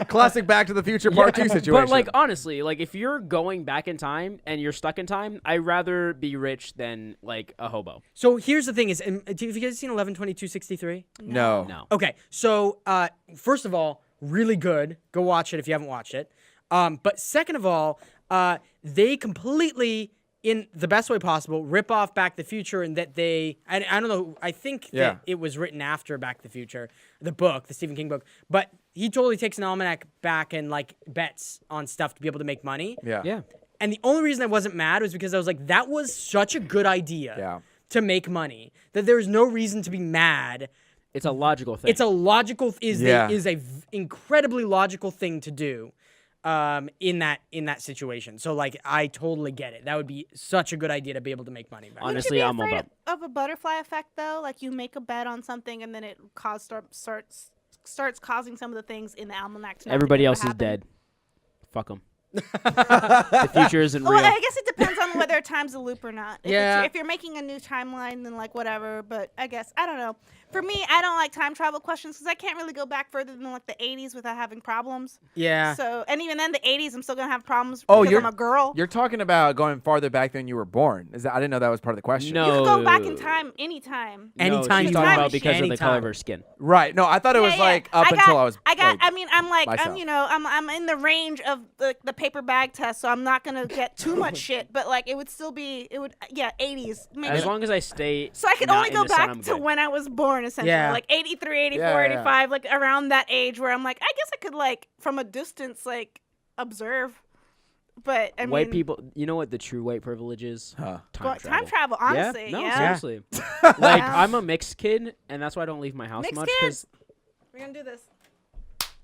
Classic Back to the Future Part 2 situation. But like honestly, like if you're going back in time and you're stuck in time, I'd rather be rich than like a hobo. So here's the thing: have you guys seen 11/22/63? no. No. Okay, so first of all, really good. Go watch it if you haven't watched it. But second of all, they completely, in the best way possible, rip off Back to the Future, and that I don't know, I think Yeah. that it was written after Back to the Future, the book, the Stephen King book, but he totally takes an almanac back and like bets on stuff to be able to make money. Yeah. Yeah. And the only reason I wasn't mad was because I was like, that was such a good idea Yeah. to make money that there's no reason to be mad. It's a logical thing. It's a logical Yeah. incredibly logical thing to do in that situation. So like I totally get it. That would be such a good idea to be able to make money back. On- Wouldn't Honestly, you be I'm all afraid of a butterfly effect though? Like you make a bet on something and then it starts causing some of the things in the almanac. To not Everybody be able else to is happen? dead. Fuck them. The future isn't real. Well, I guess it depends on whether time's a loop or not. Yeah. If you're making a new timeline, then like whatever. But I guess I don't know. For me, I don't like time travel questions because I can't really go back further than like the 80s without having problems. Yeah. So, and even then, the 80s, I'm still gonna have problems Oh, because I'm a girl. You're talking about going farther back than you were born. Is that? I didn't know that was part of the question. No. You can go back in time anytime. Anytime she's you talking want. about because of the color Anytime. of her skin. Right. No, I thought it was like up until I was. I mean, I'm like, myself. I'm in the range of the paper bag test, so I'm not gonna get too much shit. But like, it would still be, 80s. Maybe. As long as I stay. So I could not only in go the sun, back I'm to good. when I was born, essentially, Yeah. like 83, 84, Yeah, yeah. 85, like around that age where I'm like, I guess I could like from a distance like observe. But I White mean, people, you know what the true white privilege is? Huh. Time time travel, honestly, No, yeah. seriously. Like Yeah. I'm a mixed kid, and that's why I don't leave my house Mixed much. kid? 'Cause- We're gonna do this.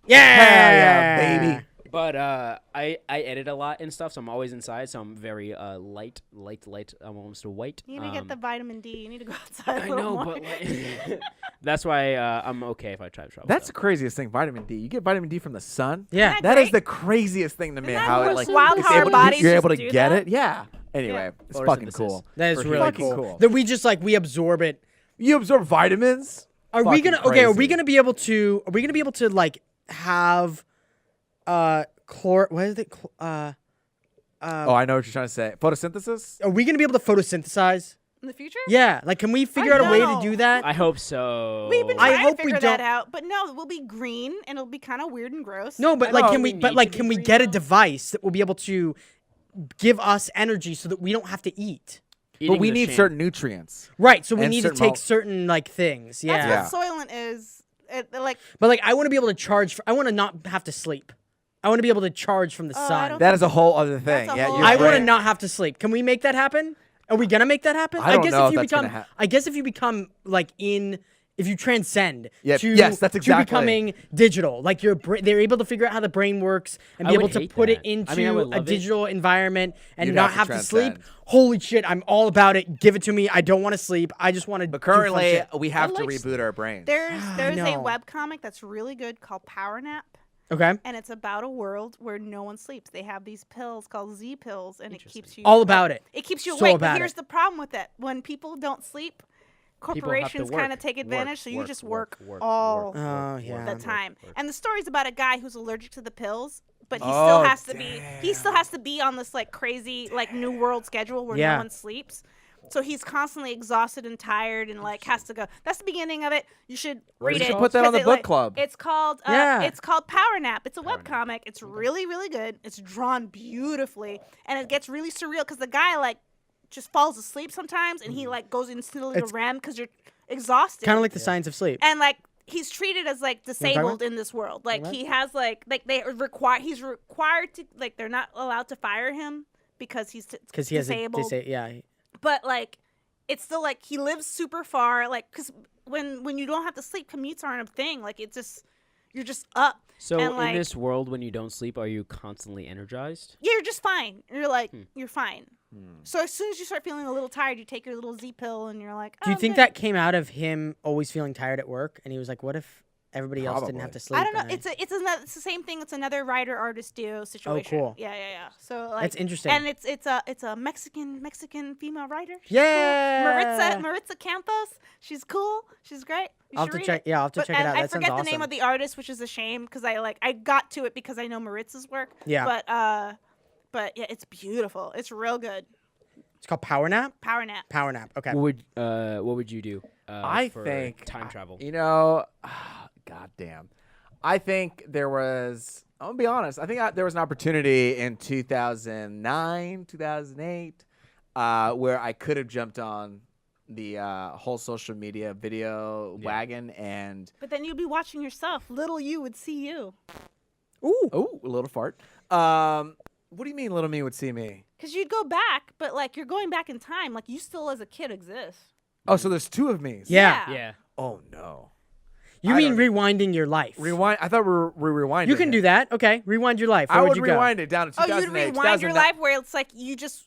Yeah, baby. But I edit a lot and stuff, so I'm always inside. So I'm very light. I'm almost a white. You need to get the vitamin D. You need to go outside. I a little know, more. but like, that's why I'm okay if I try to travel. That's the though. craziest thing. Vitamin D. You get vitamin D from the sun. Yeah. Isn't That is great? the craziest thing to me. Isn't that How it what's like wild it's how our able- bodies you're just able to do get that? it. Yeah. Anyway, it's fucking Photosynthesis. cool. That is For really fucking cool. cool. That we just like we absorb it. You absorb vitamins. Are we Fucking gonna okay? Are we crazy. gonna be able to? Are we gonna be able to like have what is it? Oh, I know what you're trying to say. Photosynthesis. Are we gonna be able to photosynthesize? In the future? Yeah. Like, can we figure out a way to know. do that? I hope so. We've been I trying hope to we figure that don't- out, but no, we'll be green and it'll be kind of weird and gross. No, but I like, know, can we we? But need like, to can be we green, get a though. device that will be able to give us energy so that we don't have to eat? Eating But we the need sham. certain nutrients. Right. So we And need to certain take mol- certain like things. Yeah. That's Yeah. what Soylent is. Like, But like, I want to be able to charge. I want to not have to sleep. I want to be able to charge from the I sun. don't That is a whole other thing. That's a Yeah, whole you're I other want to right. not have to sleep. Can we make that happen? Are we gonna make that happen? I don't guess know if if you that's become, gonna I guess if you become like if you transcend Yeah, to, yes, that's to exactly. becoming digital, like they're able to figure out how the brain works and I be would able to hate put it that. I into mean, I would a love it. digital environment and You'd not have have to to sleep. transcend. Holy shit, I'm all about it. Give it to me. I don't want to sleep. I just want to. But currently, we have I to like reboot our brains. there's a know. webcomic that's really good called Power Nap. Okay. And it's about a world where no one sleeps. They have these pills called Z pills, and it keeps you All about it. It keeps you So awake. about But here's it. the problem with it: when people don't sleep, corporations kind of take advantage. So you just work all Oh yeah. the time. And the story's about a guy who's allergic to the pills, but he Oh, still has to be. He still has to be on this like crazy like new world schedule where Yeah. no one sleeps. So he's constantly exhausted and tired and like has to go. That's the beginning of it. You should read You it. should put that on 'cause the it, book like, club. It's called Yeah. It's called Power Nap. It's a webcomic. It's really really good. It's drawn beautifully and it gets really surreal because the guy like just falls asleep sometimes and he like goes into like, a It's- REM because you're exhausted. Kind of like the science of sleep. And like he's treated as like talking disabled about? in this world. Like What? he has like they require he's required to like they're not allowed to fire him because he's Because he has disabled. yeah. But like it's still like he lives super far. Like because when you don't have to sleep, commutes aren't a thing. Like it's just you're just up. So and, in like, this world, when you don't sleep, are you constantly energized? yeah, you're just fine. You're like you're fine. So as soon as you start feeling a little tired, you take your little Z pill and you're like, oh, Do you I'm think good. that came out of him always feeling tired at work, and he was like, "What if everybody else didn't have Probably. to sleep?" I don't know. and It's the same thing. It's another writer artist duo situation. cool. Yeah. So like That's interesting. And it's a Mexican female writer. She's Yeah. cool. Maritza Campos. She's cool. She's great. You I'll should have to read check. it. Yeah, I'll have to But check it out. I That sounds forget the awesome. name of the artist, which is a shame because I got to it because I know Maritza's work. Yeah. But yeah, it's beautiful. It's real good. It's called Power Nap. Power Nap. Power Nap. Okay. What would you do? I for think time travel. You know, goddamn. I think there was. I'm gonna be honest. I think there was an opportunity in 2009, 2008, where I could have jumped on the whole social media video wagon and But then you'd be watching yourself. Little you would see you. Ooh. a little fart. What do you mean, little me would see me? Because you'd go back, but like you're going back in time. Like you still as a kid exist. Oh, so there's two of me. Yeah. Yeah. Oh no. You I mean don't- rewinding your life? Rewind. I thought we were rewinding. You can do that. Okay. Rewind your life. Where I would would you go? rewind it down to Oh, 2008. you'd rewind your 2009. life where it's like you just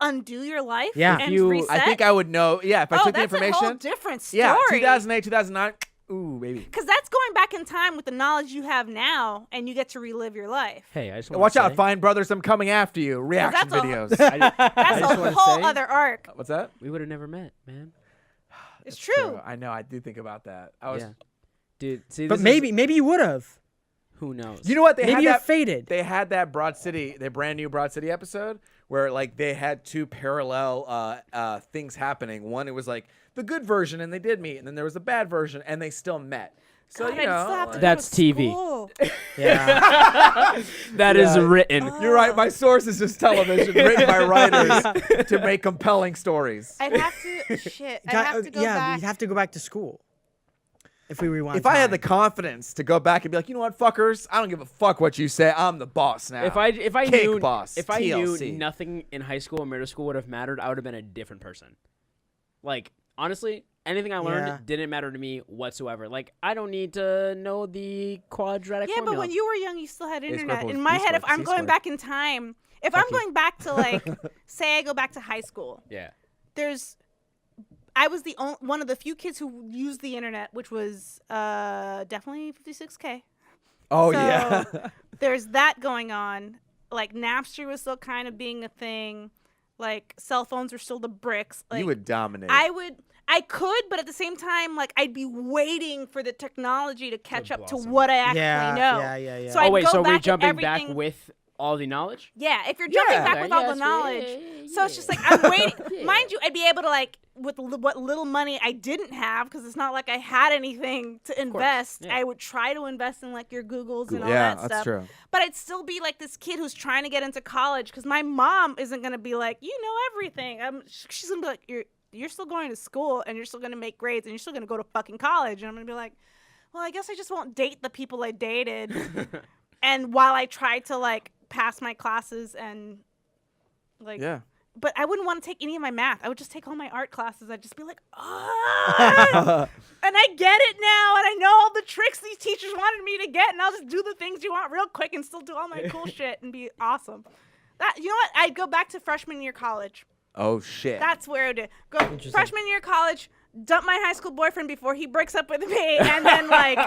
undo your life. Yeah. And If you- reset. I think I would know. Yeah, if I Oh, took the that's a whole information. different story. Yeah, 2008, 2009. ooh, baby. Because that's going back in time with the knowledge you have now, and you get to relive your life. Hey, I just Watch out, Fine Brothers, I'm coming after you. Reaction that's a- videos. That's just a wanna whole say- other arc. What's that? We would have never met, man. It's true. I know. I do think about that. I was. Yeah. Dude, see, But this maybe you would have. who knows? You know what? They Maybe had you're that. fated. They had that Broad City, the brand new Broad City episode where like they had two parallel things happening. One, it was like the good version and they did meet, and then there was the bad version and they still met. So God, you I'd know, still have to go That's to TV. school. Yeah. That is written. You're right. My source is just television written by writers to make compelling stories. I'd have to. Shit. I'd have to go back. we'd have to go back to school. If we rewind. If I had the time. confidence to go back and be like, you know what, fuckers, I don't give a fuck what you say. I'm the boss now. If I Cake knew boss, if I knew TLC. nothing in high school or middle school would have mattered, I would have been a different person. Like honestly, anything I learned Yeah. didn't matter to me whatsoever. Like I don't need to know the quadratic Yeah, formula. but when you were young, you still had squared internet. plus In my B head, if squared, I'm C going squared. back in time, if I'm going back to like, say I go back to high school, I was the one of the few kids who used the internet, which was definitely 56K. Oh So, yeah. There's that going on. Like Napster was still kind of being a thing. Like cell phones were still the bricks. Like You would dominate. I could, but at the same time, like I'd be waiting for the technology to catch up to blossom. what I actually know. Yeah. So oh I'd wait, go so we're back to jumping back everything- with all the knowledge? Yeah, if you're jumping Yeah. back with all the knowledge. So it's just like I'm waiting. Mind you, I'd be able to like with what little money I didn't have, because it's not like I had anything to invest. yeah. I would try to invest in like your Googles and all yeah, that that's stuff. true. But I'd still be like this kid who's trying to get into college, because my mom isn't gonna be like, you know everything. She's gonna be like, you're still going to school and you're still gonna make grades and you're still gonna go to fucking college. And I'm gonna be like, well, I guess I just won't date the people I dated. And while I try to like pass my classes and like, Yeah. but I wouldn't want to take any of my math. I would just take all my art classes. I'd just be like, ah! And I get it now, and I know all the tricks these teachers wanted me to get, and I'll just do the things you want real quick and still do all my cool shit and be awesome. That, you know what? I'd go back to freshman year college. Oh shit. That's where I'd go. Freshman year college, dump my high school boyfriend before he breaks up with me, and then like,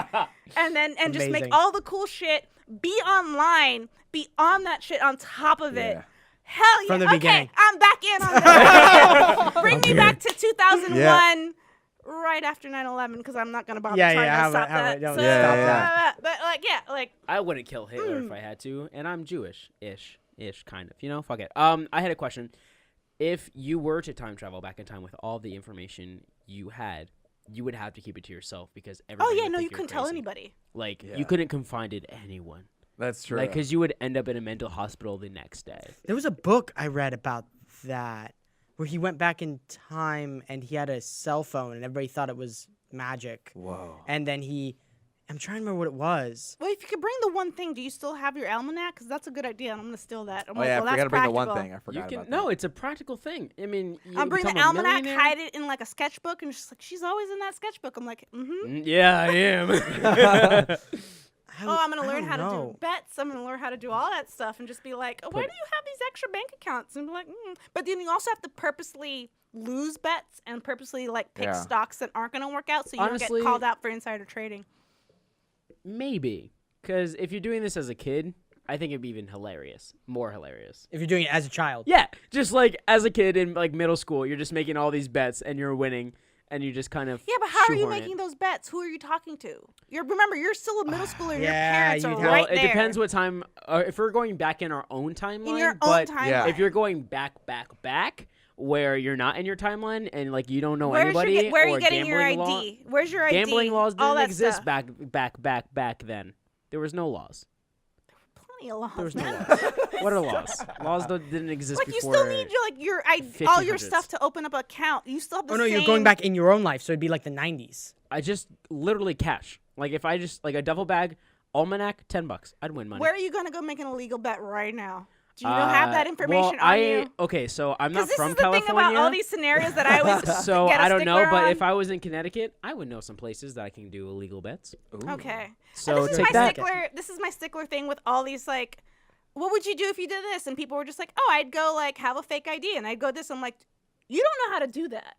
and just make Amazing. all the cool shit. Be online. Be on that shit on top of it. Yeah. Hell yeah. From the okay, beginning. I'm back in on that. Bring me back to 2001, Yeah. right after 9/11, because I'm not going to bother Yeah, trying yeah, to have stop it, have that. it, don't So, stop that. But like, I wouldn't kill Hitler if I had to, and I'm Jewish-ish, kind of. You know, fuck it. I had a question. If you were to time travel back in time with all the information you had, you would have to keep it to yourself because oh everybody yeah, would no, think you you're couldn't tell crazy. anybody. Like, Yeah. you couldn't confide it to anyone. That's true. Like, because you would end up in a mental hospital the next day. There was a book I read about that where he went back in time and he had a cell phone and everybody thought it was magic. Whoa. And then I'm trying to remember what it was. Well, if you could bring the one thing, do you still have your almanac? Because that's a good idea, and I'm going to steal that. I'm Oh like, yeah, well, I that's forgot to bring the one practical. thing. I forgot You can about no, that. it's a practical thing. I mean, you I'll bring the become a almanac, millionaire. hide it in like a sketchbook, and she's like, she's always in that sketchbook. I'm like, mm-hmm. Yeah, I am. Oh, I'm going to I learn don't how to know. do bets. I'm going to learn how to do all that stuff and just be like, oh, why do you have these extra bank accounts? And be like, But then you also have to purposely lose bets and purposely like pick Yeah. stocks that aren't going to work out so you Honestly- don't get called out for insider trading. Maybe. Because if you're doing this as a kid, I think it'd be even hilarious. More hilarious. If you're doing it as a child. Yeah, just like as a kid in like middle school, you're just making all these bets and you're winning, and you just kind of Yeah, but how are you shoehorn it. making those bets? Who are you talking to? Remember, you're still a middle schooler and your Yeah, parents are you'd have- Well, right it there. depends what time. If we're going back in our own timeline, In your own but timeline. Yeah. if you're going back, where you're not in your timeline and like you don't know Where anybody, are you or getting your gambling ID? Where's your ID? Gambling laws All didn't that exist stuff. back then. There was no laws. Plenty of laws, There was no man. laws. What are laws? Laws didn't exist Like you before. still need your ID, all your 1500s. stuff to open up an account. You still have the Oh no, same. you're going back in your own life, so it'd be like the 90s. I just literally cash. Like if I just like a duffel bag, almanac, $10, I'd win money. Where are you gonna go make an illegal bet right now? Do you have that information well, on you? Okay, so I'm not Because this from is the California. thing about all these scenarios that I always so get a I don't know, stickler but on. if I was in Connecticut, I would know some places that I can do illegal bets. Okay. So this is take my that. stickler. This is my stickler thing with all these like, what would you do if you did this? And people were just like, oh, I'd go like have a fake ID and I'd go this. I'm like, you don't know how to do that.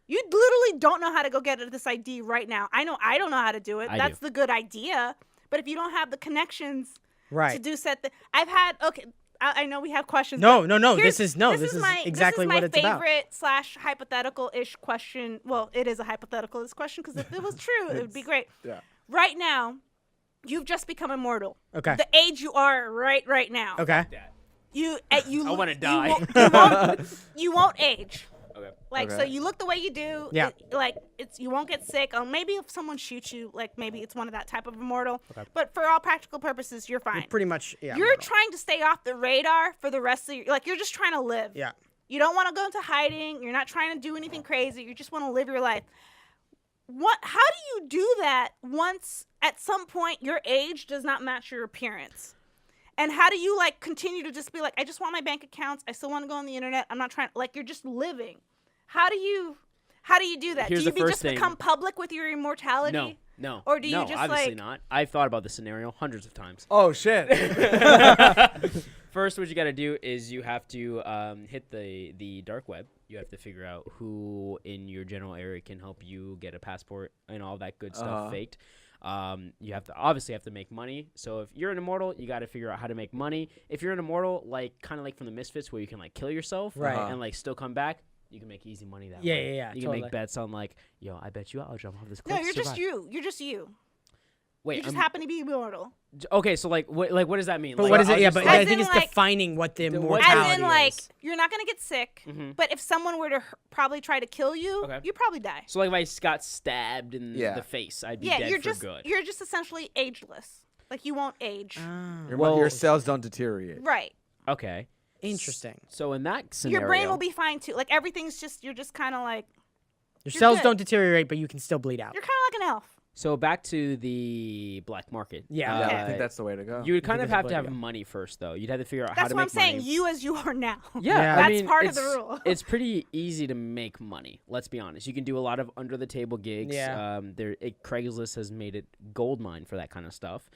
You literally don't know how to go get this ID right now. I know I don't know how to do it. That's the good idea. But if you don't have the connections to do I've had I know we have questions. No. This is exactly what it's about. This is my favorite / hypothetical-ish question. Well, it is a hypothetical-ish question because if it was true, it would be great. Yeah. Right now, you've just become immortal. Okay. The age you are right now. Okay. You I want to die. You won't age. Okay. So you look the way you do. Yeah. You won't get sick. Maybe if someone shoots you, maybe it's one of that type of immortal. Okay. But for all practical purposes, you're fine. Pretty much. Yeah. You're trying to stay off the radar for the rest of your. You're just trying to live. Yeah. You don't want to go into hiding. You're not trying to do anything crazy. You just want to live your life. How do you do that once at some point your age does not match your appearance? And how do you continue to just be I just want my bank accounts. I still want to go on the internet. I'm not trying you're just living. How do you do that? Here's do you the first just thing. become public with your immortality? No. Or do you just obviously not. I've thought about this scenario hundreds of times. Oh shit. First, what you got to do is you have to hit the dark web. You have to figure out who in your general area can help you get a passport and all that good stuff faked. You obviously have to make money. So if you're an immortal, you got to figure out how to make money. If you're an immortal, kind of from the Misfits, where you can kill yourself and still come back, you can make easy money that way. Yeah. You totally. can make bets on yo, I bet you I'll jump off this cliff. No, you're survive. just you. You're just you. Wait, You just happen to be immortal. okay. So what does that mean? But what is it? Yeah, but As I think in, it's defining what the As in, immortality is. you're not gonna get sick, but if someone were to probably try to kill you, you'd probably die. So if I got stabbed in the face, I'd be dead for good. You're just essentially ageless. You won't age. Your cells don't deteriorate. Right. Okay. Interesting. So in that scenario, Your brain will be fine too. Everything's you're just kind of Your cells good. don't deteriorate, but you can still bleed out. You're kind of like an elf. So back to the black market. Yeah. I think that's the way to go. You would kind of have to way to have go. money first, though. You'd have to figure out how That's to what make I'm saying. money. You as you are now. Yeah, That's I mean, part of the rule. It's pretty easy to make money. Let's be honest. You can do a lot of under the table gigs. Yeah. Craigslist has made it gold mine for that kind of stuff.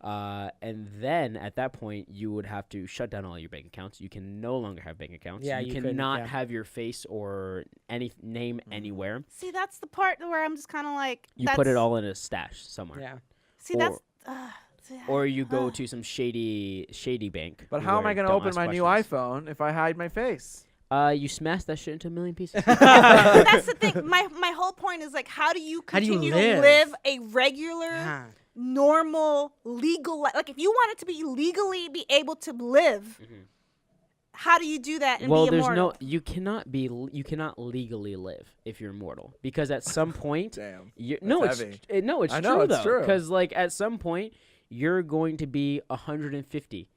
And then at that point, you would have to shut down all your bank accounts. You can no longer have bank accounts. Yeah, you couldn't, cannot have your face or any name anywhere. See, that's the part where I'm just kind of You put it all in a stash somewhere. Yeah. See, Or you go to some shady bank. But how am I going to open my new iPhone if I hide my face? You smash that shit into a million pieces. That's the thing. My whole point is how do you continue to live a regular, normal, legal life? If you wanted to be legally be able to live, how do you do that and be immortal? You cannot legally live if you're immortal, because at some point, Damn. it's heavy. it's I know, true it's though, true. because at some point you're going to be 150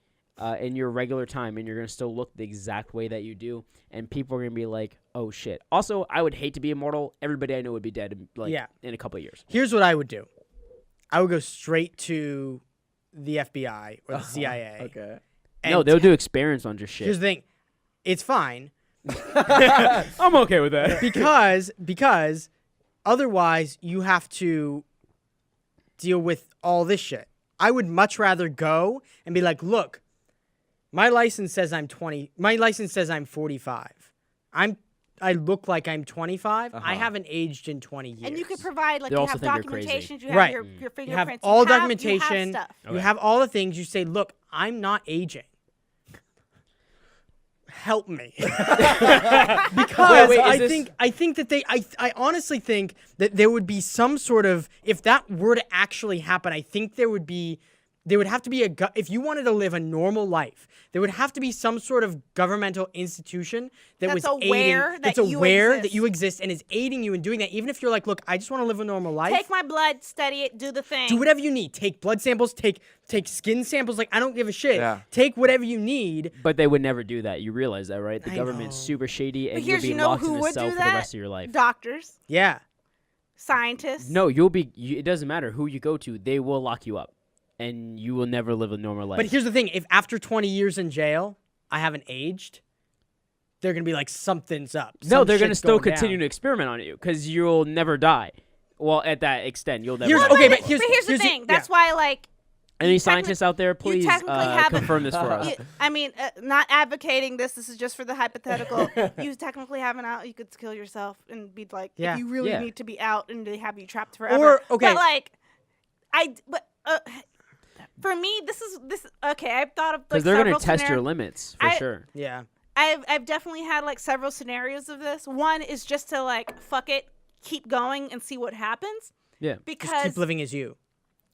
in your regular time, and you're gonna still look the exact way that you do, and people are gonna be like, "Oh shit!" Also, I would hate to be immortal. Everybody I know would be dead in a couple of years. Here's what I would do. I would go straight to the FBI or the CIA. Okay. No, they'll do experiments on just shit. Here's the thing. It's fine. I'm okay with that. because otherwise you have to deal with all this shit. I would much rather go and be like, look, my license says I'm 20. My license says I'm 45. I look like I'm 25. I haven't aged in 20 years. And you could provide They you also have think you're crazy. documentations, you have Right. your You fingerprints, have all you documentation. have stuff. You have all the things. You say, look, I'm not aging. Help me. Because I think that I honestly think that there would be some sort of, if that were to actually happen, I think there would have to be if you wanted to live a normal life, there would have to be some sort of governmental institution that's aware that you exist and is aiding you in doing that. Even if you're like, look, I just want to live a normal life. Take my blood, study it, do the thing. Do whatever you need. Take blood samples, take skin samples. I don't give a shit. Yeah. Take whatever you need. But they would never do that. You realize that, right? The I government's know. super shady, and But you'll here's be you know locked who in a would cell do for that? the rest of your life. Doctors, Yeah. scientists. No, it doesn't matter who you go to. They will lock you up, and you will never live a normal life. But here's the thing. If after 20 years in jail, I haven't aged, they're going to be like, something's up. no, they're going to to still continue to experiment on you, because you'll never die. Well, at that extent, you'll never die. Okay, But here's the thing. That's why Any scientists out there, please technically have confirm this for us. I mean, not advocating this. This is just for the hypothetical. You technically have an out. You could kill yourself and be like, Yeah. if you really Yeah. need to be out and they have you trapped forever. Or, okay. But like, for me, this. Okay, I've thought of Because like they're several gonna test your scenarios. limits for sure. Yeah. I've definitely had like several scenarios of this. One is just to like fuck it, keep going and see what happens. Yeah. Because Just keep living as you.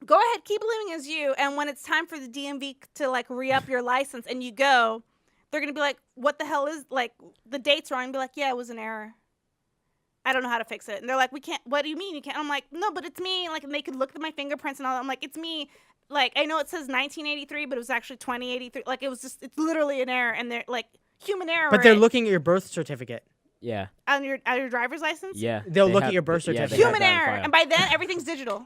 go ahead, keep living as you, and when it's time for the DMV to like re-up your license and you go, they're gonna be like, what the hell is like the date's wrong? And be like, yeah, it was an error. I don't know how to fix it. And they're like, we can't. What do you mean you can't? I'm like, no, but it's me. Like, and they could look at my fingerprints and all that. I'm like, it's me. Like, I know it says 1983, but it was actually 2083. Like, it was just, it's literally an error, and they're like human error. But they're looking at your birth certificate. Yeah. on your driver's license. Yeah. They'll They look at have- your birth yeah, they certificate. have Human that on error, file. and by then everything's digital.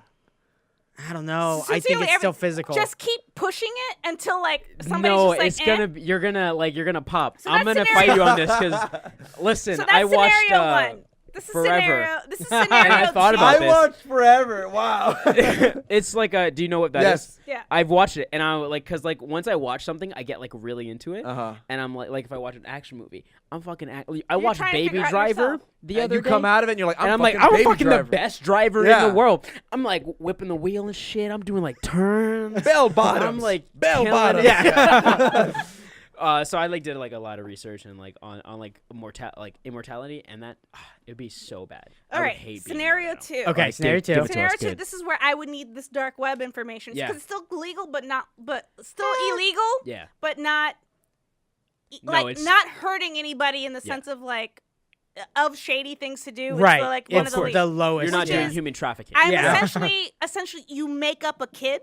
I don't know. I think Sincerely, it's still physical. Just keep pushing it until like somebody's No, just like, it's gonna. You're gonna pop. So I'm that's gonna scenario- fight you on this because listen, So that's I watched scenario one. This is Forever. scenario. This is scenario I thought two. about I this. watched forever. Wow. It's like a. Do you know what that is? Yes. Yeah. I've watched it, and I like because like once I watch something, I get like really into it, Uh-huh. and I'm like if I watch an action movie, I'm fucking. I watched trying to Baby figure out Driver yourself. the And other you day. come out of it and you're like, and I'm like, fucking I'm Baby fucking Driver. the best driver in Yeah. the world. I'm like whipping the wheel and shit. I'm doing like turns. Bell bottoms. I'm like bell killing bottoms. it. Yeah. So I like did like a lot of research and like on like immortality, and that it'd be so bad. I All would right. hate being Scenario immortal. two. Okay, Like, scenario give two. it to us Scenario two. good. This is where I would need this dark web information Yeah. because it's still legal, but still illegal, Yeah. but not No, like it's- not hurting anybody in the Yeah. sense of like of shady things to do. right. It's like one It's of the the least. lowest. You're not Which doing is- human trafficking. I'm Yeah. essentially you make up a kid.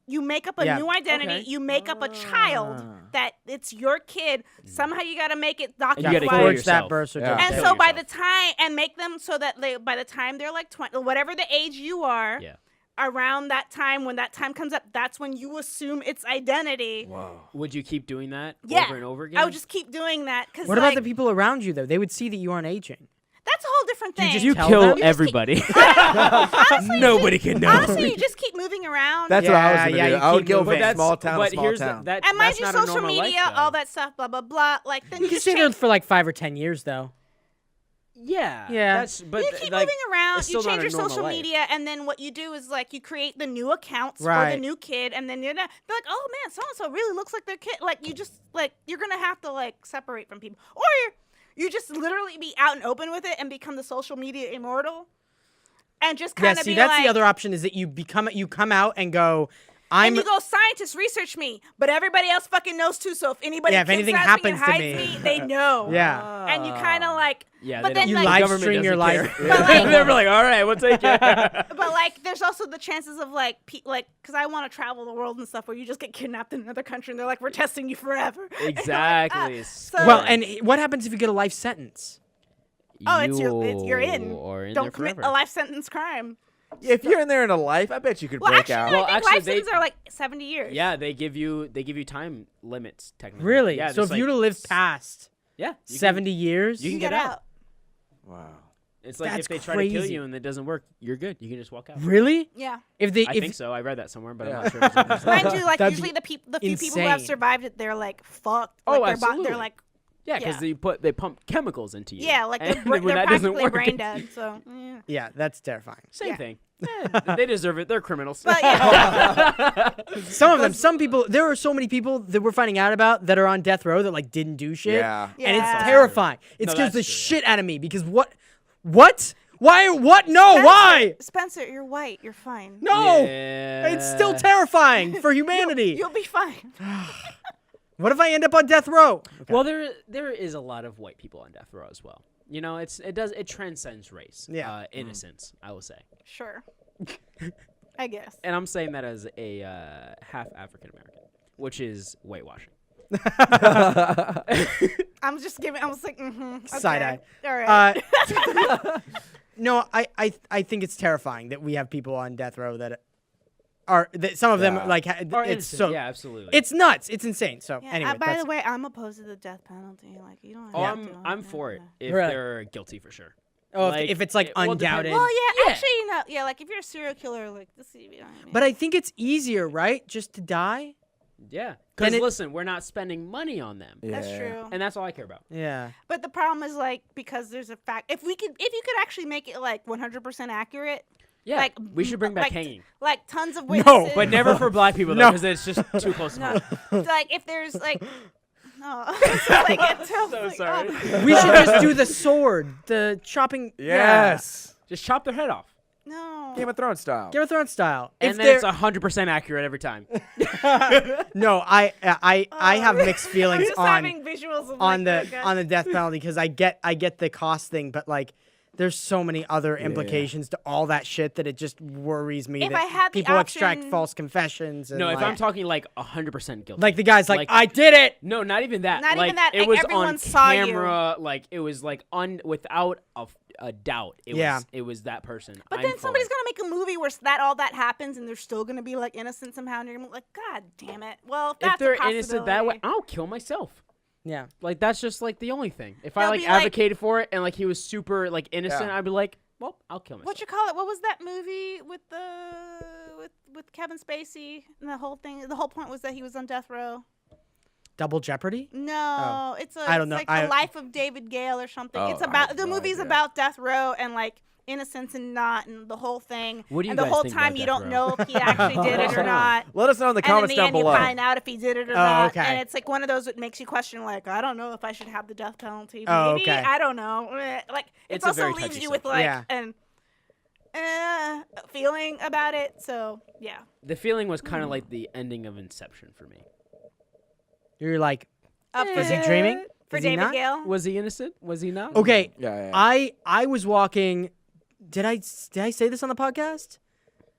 You make up a Yeah. new identity. Okay. You make up a child that it's your kid. Somehow you got to make it you gotta document kill forge wise. yourself. that birth Yeah. certificate. And Kill so by yourself. the time and make them so that by the time they're like 20, whatever the age you are, Yeah. around that time when that time comes up, that's when you assume its identity. Whoa. Would you keep doing that Yeah, over and over again? I would just keep doing that because What about the people around you though? They would see that you aren't aging. that's a whole different Do you thing. just You tell kill them? You just everybody. Honestly, Nobody can know. Honestly, you just keep moving around. That's what I was Yeah, gonna yeah, do. you I would keep go moving. from small town but to small here's town. that. and mind that's you, not a social normal life, media, though. all that stuff, blah blah blah. Like then You you can just stay there change. for like 5 or 10 years though. Yeah. Yeah. That's but You keep like, moving around. it's You still not change a your normal social life. media, and then what you do is like you create the new accounts for Right. the new kid, and then they're like, oh man, so and so really looks like their kid. Like you just like you're gonna have to like separate from people, or you just literally be out and open with it and become the social media immortal, and just Yeah, kind of see be that's like, the other option is that you come out and go, and I'm you go, scientists research me, but everybody else fucking knows too. So if anybody Yeah, if anything kidnaps me and happens to hides me. they know. Yeah. And you kind of like, Yeah, but they then don't- You like, live government stream your doesn't life. care. But, like- They're like, all right, we'll take it. but like, there's also the chances of like, because I want to travel the world and stuff, where you just get kidnapped in another country and they're like, we're testing you forever. And you're like, Exactly. So- Well, and what happens if you get a life sentence? oh, you're in. Or in Don't there commit forever. a life sentence crime. If you're in there in a life, I bet you could Well, break actually, out. Well, I think actually, life they- sentences are like 70 years. Yeah, they give you time limits technically. Really? Yeah, So there's if you were to live past yeah, you 70 years, you You can get out. Wow. It's like That's if they try to kill crazy. you and it doesn't work, you're good. You can just walk out. really? Yeah. If they I if think so. I read that somewhere, but Yeah. I'm not sure. If it's 100%. Mind you, like That'd usually be the few people who have insane. survived it, they're like fucked. Oh, Like, they're absolutely. like, Yeah, because Yeah. they pump chemicals into you. yeah, like they're, And they're when that doesn't practically work, brain dead. So, yeah. yeah, that's terrifying. same Yeah. thing. They deserve it. They're criminals. But yeah. Some of them, some people, there are so many people that we're finding out about that are on death row that like didn't do shit. Yeah. And Yeah. it's terrifying. It No, scares that's the true, shit out of me because what? Why? What? No, why? Spencer, you're white. You're fine. No. Yeah. It's still terrifying for humanity. You'll be fine. What if I end up on death row? Well, there is a lot of white people on death row as well. You know, it transcends race. Yeah. Innocence, I will say. Sure. I guess. And I'm saying that as a half African American, which is whitewashing. I'm just giving. I was like, okay. Side eye. All right. No, I think it's terrifying that we have people on death row that are that some of them Yeah. like Or it's innocent. so yeah, absolutely. it's nuts. It's insane. So yeah, anyway, by that's, the way, I'm opposed to the death penalty. Like you don't. oh, have to. I'm for it if Really? they're guilty for sure. Oh, Like, if it's like well, it depends. undoubted. Well, yeah, Yeah. actually, no, yeah, like if you're a serial killer, like this, you know what I mean? But I think it's easier, right? Just to die. Yeah. Then Because it- listen, we're not spending money on them. Yeah. that's true. And that's all I care about. Yeah. But the problem is like because there's a fact. If you could actually make it like 100% accurate, Yeah. like we should bring back like, hanging. like tons of witnesses. But never for black people, though, No. because it's just too close to home. No, like if there's like, no, it's like, it's So like, sorry. We should just do the sword, the chopping. Yes. Just chop their head off. no. Game of Thrones style. Yeah. Game of Thrones style. And If then there- it's 100% accurate every time. no, I have mixed I'm feelings just on having visuals of on like, the on the death penalty because I get the cost thing, but like there's so many other implications to all that shit that it just worries me If that I had the people extract option- false confessions. And No, if like, I'm talking like 100% guilty. like the guy's like, like- I did it. No, not even that. Not like, even that, It like, was everyone on saw you. camera. Like it was like without a doubt. Yeah. It was that person. But I'm then for somebody's it. gonna make a movie where all that happens and they're still gonna be like innocent somehow, and you're gonna be like, God damn it. Well, if that's If they're a innocent that way, possibility- I'll kill myself. Yeah. Like that's just like the only thing. If I They'll like be like- advocated for it and like he was super like innocent, Yeah. I'd be like, well, I'll kill myself. what you call it? What was that movie with with Kevin Spacey and the whole thing? The whole point was that he was on death row. Double Jeopardy. No, it's I don't know. It's like the life of David Gale or something. Oh, It's I about have the no movie's idea. about death row and like innocence and not and the whole thing. What do you and the guys whole think time about you death don't row? know if he actually did it or not. Let us know in the And comments in the down end, below. you find out if he did it or Oh, not. okay. And it's like one of those that makes you question, like, I don't know if I should have the death penalty. Oh, Maybe okay. I don't know. Like it It's a also very leaves touchy you with subject. like Yeah. an feeling about it. So yeah. The feeling was kind of like the ending of Inception for me. You're like, Up is he dreaming? for Is he David not? Gale? Was he innocent? Was he not? Okay. Yeah. I was walking. Did I say this on the podcast?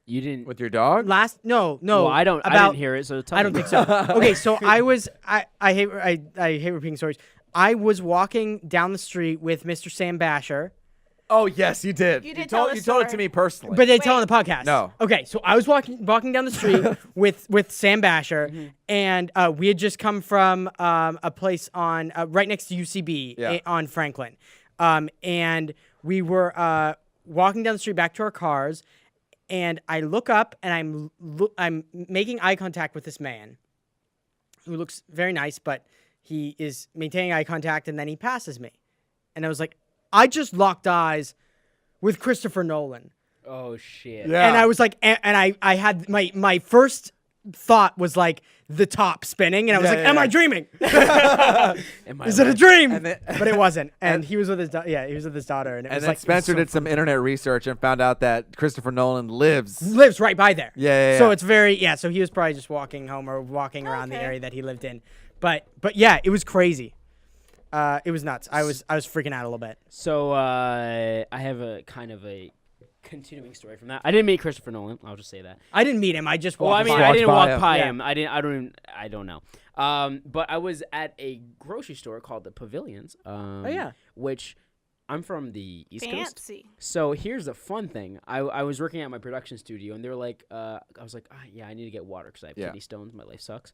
You didn't. With your dog? No. Well, I don't. I About, didn't hear it, so tell I don't me. think so. Okay, so I hate repeating stories. I was walking down the street with Mr. Sam Basher, Oh yes, you did. You did tell told the you told it to story. me personally. but they tell on the podcast. No. Okay, so I was walking down the street with Sam Basher, and we had just come from a place on right next to UCB Yeah. on Franklin, and we were walking down the street back to our cars, and I look up and I'm making eye contact with this man, who looks very nice, but he is maintaining eye contact, and then he passes me, and I was like, I just locked eyes with Christopher Nolan. Oh shit. Yeah. And I was like, and I had my first thought was like the top spinning, and I was Yeah, like, yeah, am I yeah. dreaming? Am I Is it a right? dream? And then- But it wasn't. And he was with his he was with his daughter, and it And was then like Spenser it was did some internet research and found out that Christopher Nolan lives. lives right by there. Yeah. So it's very so he was probably just walking home or walking around the Okay. area that he lived in. But yeah, it was crazy. It was nuts. I was freaking out a little bit. So I have a kind of a continuing story from that. I didn't meet Christopher Nolan. I'll just say that. I didn't meet him. I just Well, walked I mean, by. I walked didn't by walk him. by Yeah. him. I don't know. But I was at a grocery store called the Pavilions. yeah. Which I'm from the East Coast. Fancy. So here's the fun thing. I was working at my production studio, and they were like, I was like, yeah, I need to get water because I have Yeah. kidney stones. My life sucks.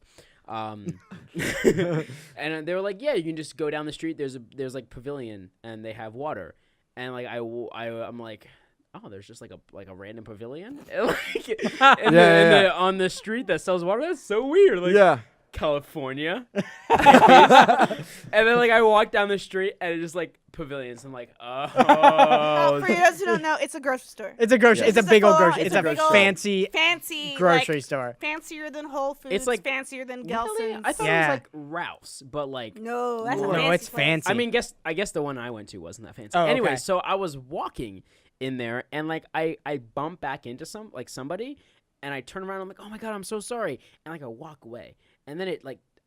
And they were like, yeah, you can just go down the street. There's like Pavilion, and they have water. And like I'm like, oh, there's just like a random pavilion on the street that sells water. That's so weird. Like, Yeah. California. And then like I walk down the street and it's just like pavilions. I'm like, oh. For those who don't know, it's a grocery store. It's a grocery. Yeah. It's a It's a big old full- grocery. it's It's a a big old- fancy Fancy grocery like, store. fancier than Whole Foods. It's like- fancier than Really? Gelson's. I thought it Yeah. was like Rouse, but like No, that's a No, fancy it's place. fancy. I mean, I guess the one I went to wasn't that fancy. Oh, Anyway, okay. so I was walking in there and like I bump back into somebody and I turn around and I'm like, oh my god, I'm so sorry, and like I walk away and then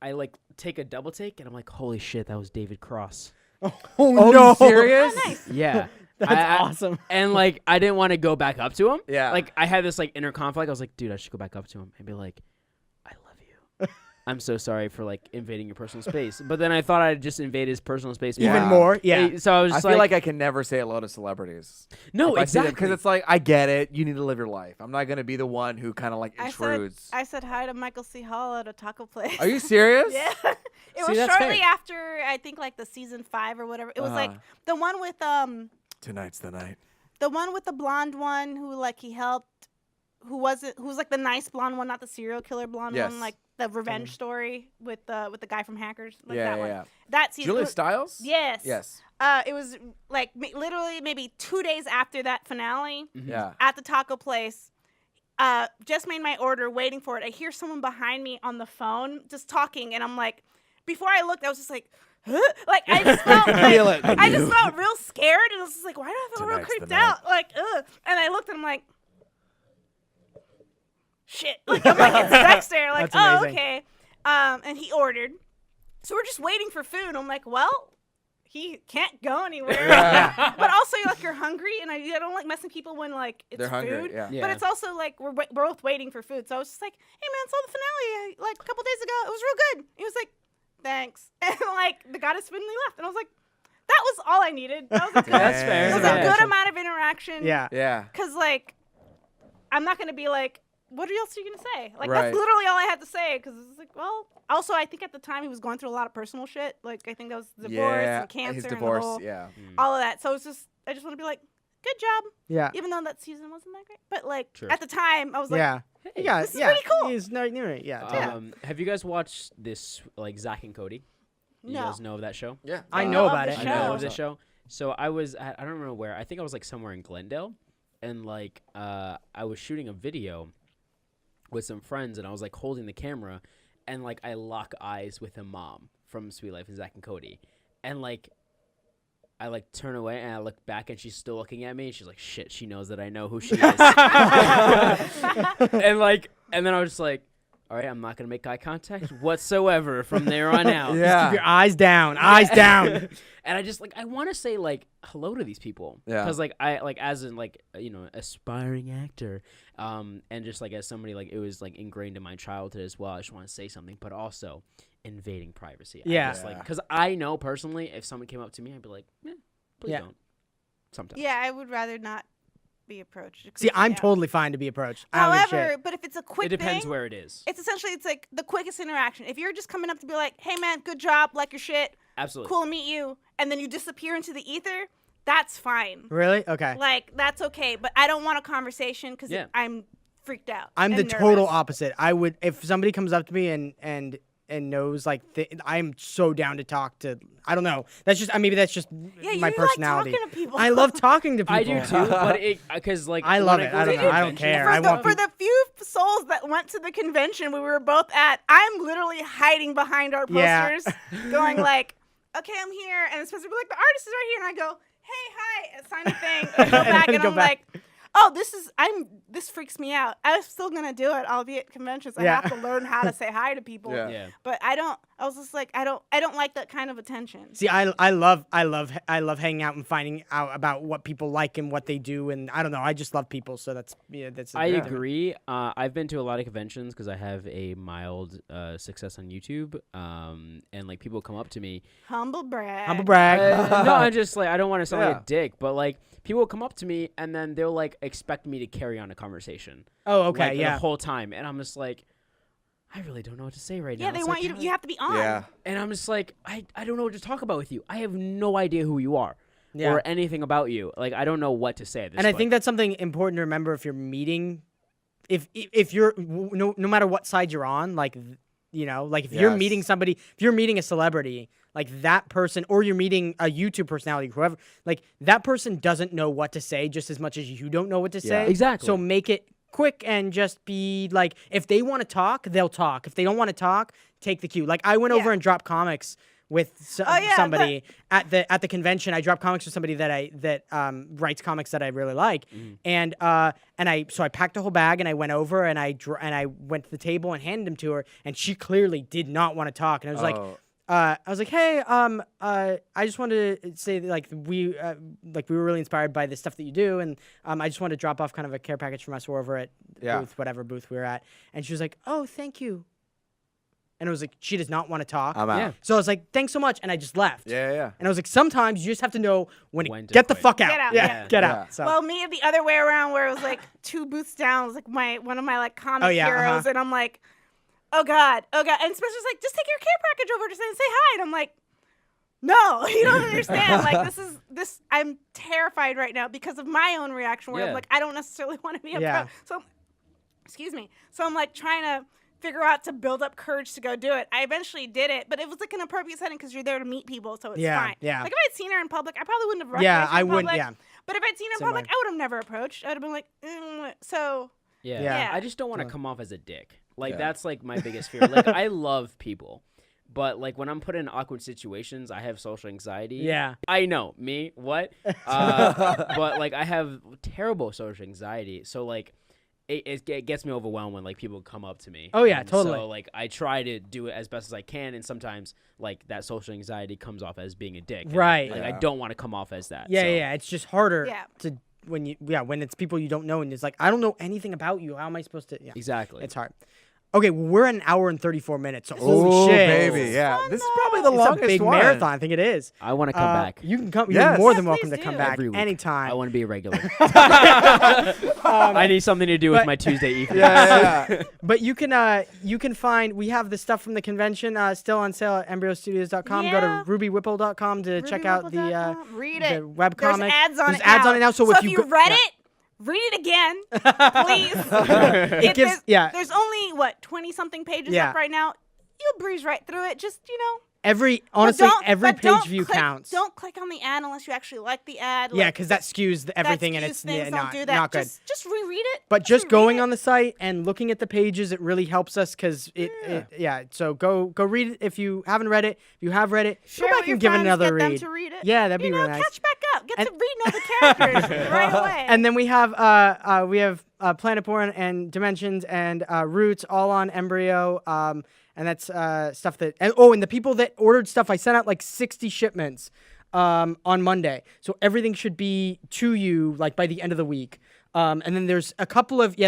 I take a double take and I'm like, holy shit, that was David Cross. Oh, Oh, no! you serious? Oh, nice. Yeah. That's awesome. And like I didn't want to go back up to him. Yeah. Like I had this like inner conflict. I was like, dude, I should go back up to him and be like, I love you. I'm so sorry for like invading your personal space. But then I thought I'd just invade his personal space Yeah. Even more, yeah. So I was I just feel like I can never say hello to celebrities. no, exactly. Because it's like, I get it. You need to live your life. I'm not going to be the one who kind of like intrudes. I said hi to Michael C. Hall at a taco place. Are you serious? Yeah. It See, was that's shortly fair. after I think like the season 5 or whatever. It was like the one with Tonight's the night. The one with the blonde one who like he helped, who was like the nice blonde one, not the serial killer blonde Yes. one, like the revenge story with the guy from Hackers. Like Yeah, that yeah, one. yeah. That season. Julia Stiles? Yes. Yes. It was like literally maybe 2 days after that finale Yeah. at the taco place. Just made my order, waiting for it. I hear someone behind me on the phone just talking, and I'm like, before I looked, I was just like, huh? Like I just felt Feel it. I just felt real scared, and I was just like, why do I feel real Tonight's the creeped night. out? Like, ugh. And I looked, and I'm like, shit. Like I'm like, it's Dexter. Like, That's oh, amazing. okay. And he ordered, so we're just waiting for food. I'm like, well, he can't go anywhere. Yeah. But also, you're hungry, and I don't like messing people when like it's They're hungry, food. yeah. Yeah. But it's also like we're both waiting for food. So I was just like, hey man, saw the finale like a couple days ago. It was real good. He was like, thanks. And like the goddess finally left, and I was like, that was all I needed. That was a good, That's fair. it was Yeah. a good amount of interaction. Yeah. Yeah. Cause like, I'm not gonna be like, what else are you gonna say? Like Right. that's literally all I had to say. Cause it's like, well, also I think at the time he was going through a lot of personal shit. Like I think that was divorce Yeah. and cancer His and the divorce. whole, Yeah. all of that. So it's just, I just want to be like, good job. Yeah. Even though that season wasn't that great, but like Sure. at the time I was like, Yeah. Hey, Yeah. this is yeah. pretty cool. He's no, yeah. Have you guys watched this, like, Zach and Cody? You No. guys know of that show? Yeah. I know know of about the it. I show. know of this show. So I was at, I don't remember where. I think I was like somewhere in Glendale, and like I was shooting a video with some friends, and I was like holding the camera, and like I lock eyes with a mom from Sweet Life and Zach and Cody, and like I like turn away and I look back, and she's still looking at me, and she's like, shit, she knows that I know who she is. and then I was just like, all right, I'm not gonna make eye contact whatsoever from there on out. Yeah. Keep your eyes down. Eyes down. And I just like I want to say like hello to these people. Yeah. Because like I like as in like aspiring actor, and just like as somebody like it was like ingrained in my childhood as well. I just want to say something, but also invading privacy. Yeah. Because I know personally, if someone came up to me, I'd be like, please Yeah. don't. Sometimes. yeah, I would rather not be approached. It See, creeps me I'm out. totally fine to be approached. I don't give a However, shit. but if it's a quick It depends thing, where it is. it's essentially it's like the quickest interaction. If you're just coming up to be like, hey man, good job, like your shit, Absolutely. cool to meet you, and then you disappear into the ether, that's fine. Really? Okay. Like that's okay, but I don't want a conversation because Yeah. I'm freaked out. I'm and the total nervous. opposite. I would if somebody comes up to me and knows like I'm so down to talk to. I don't know. That's just maybe that's just Yeah, my you personality. like talking to people. I love talking to people. I do too, but it because like I love when it. go I to don't know. I don't conventions- care. For, I want for the few souls that went to the convention we were both at, I'm literally hiding behind our Yeah. posters, going like, "Okay, I'm here," and Spenser would be like, "The artist is right here," and I go, "Hey, hi," and sign a thing, and go back, And and go I'm back. like, "Oh, this freaks me out. I'm still gonna do it. I'll be at conventions. I Yeah. have to learn how to say hi to people." Yeah. Yeah. But I don't. I was just like, I don't like that kind of attention. See, I love hanging out and finding out about what people like and what they do, and I don't know. I just love people, so that's. I agree. I've been to a lot of conventions because I have a mild success on YouTube, and like people come up to me. Humble brag. Humble brag. No, I'm just like I don't want to sound like Yeah. a dick, but like people come up to me and then they'll like expect me to carry on a conversation. Oh, okay, like, yeah. The whole time, and I'm just like, I really don't know what to say right now. Yeah, they It's want like, you. You have to be on. Yeah. and I'm just like, I don't know what to talk about with you. I have no idea who you are Yeah. or anything about you. Like I don't know what to say. At this And I point. think that's something important to remember if you're meeting, if you're no matter what side you're on, like like if you're Yes. meeting somebody, if you're meeting a celebrity, like that person, or you're meeting a YouTube personality, whoever, like that person doesn't know what to say just as much as you don't know what to say. Exactly. So make it quick and just be like, if they want to talk, they'll talk. If they don't want to talk, take the cue. Like I went over Yeah. and dropped comics with yeah, somebody at the convention. I dropped comics with somebody that writes comics that I really like, and I packed a whole bag and I went over and I went to the table and handed them to her, and she clearly did not want to talk, and I was like. Oh. I was like, hey, I just wanted to say that, like we were really inspired by the stuff that you do, and I just wanted to drop off kind of a care package from us. We're over at Yeah. whatever booth we were at, and she was like, oh, thank you, and it was like she does not want to talk. I'm out. Yeah. So I was like, thanks so much, and I just left. Yeah, yeah. And I was like, sometimes you just have to know when When to to get the quit. fuck out. Get out, Yeah, yeah. get Yeah. out. So Well, me the other way around, where it was like 2 booths down, was like one of my like comic Oh, yeah, heroes, and I'm like, oh god, and Spencer's like, just take your care package over to say hi, and I'm like, No, you don't understand. Like this. I'm terrified right now because of my own reaction. Where I'm Yeah. like, I don't necessarily want to be a Yeah. pro. So, excuse me. So I'm like trying to figure out to build up courage to go do it. I eventually did it, but it was like an appropriate setting because you're there to meet people, so it's fine. Yeah. Like if I'd seen her in public, I probably wouldn't have recognized Yeah, her I in wouldn't. public. Yeah. But if I'd seen her in Same public, way. I would have never approached. I would have been like, so. Yeah. Yeah. I just don't want to come off as a dick. Like Yeah. that's like my biggest fear. Like I love people, but like when I'm put in awkward situations, I have social anxiety. Yeah. I know me. What? But like I have terrible social anxiety. So like it gets me overwhelmed when like people come up to me. Oh, yeah, And totally. So like I try to do it as best as I can, and sometimes like that social anxiety comes off as being a dick. And, Right. Like I Yeah. don't want to come off as that. Yeah, so. yeah. It's just harder Yeah. to when it's people you don't know and it's like I don't know anything about you. How am I supposed to? Yeah. Exactly. It's hard. Okay, well, we're at an hour and 34 minutes. So Oh, holy shit, baby, yeah. Fun, This is probably the It's a longest big one. marathon. I think it is. I want to come back. You can come. Yes. You're more than Yes, welcome to please come do. back Every week. anytime. I want to be a regular. I need something to do with but- my Tuesday evening. Yeah. But you can find, we have the stuff from the convention still on sale at embryostudios.com. Go Yeah. to rubywhipple.com to check out the RubyWhipple.com. Read the it. webcomic. There's ads on There's it ads now. on it now. So, if you you go- read yeah. it, read it again, please. It gives There's only 20 something pages Yeah. up right now. You'll breeze right through it. Just honestly but every but don't page view click- counts. Don't click on the ad unless you actually like the ad. Yeah, like, because that skews everything and skews it's things. Don't not do that. not good. Just reread it. But just reread going it. on the site and looking at the pages, it really helps us because So go read it if you haven't read it. If you have read it, Share go with back your and give it friends, another get them read. to read it. Yeah, that'd be you know, really nice. catch back up. Get And- to reading all the characters right away. And then we have Planet Porn and Dimensions and Roots all on Embryo. And that's stuff that and the people that ordered stuff, I sent out like 60 shipments on Monday. So everything should be to you like by the end of the week. And then there's a couple of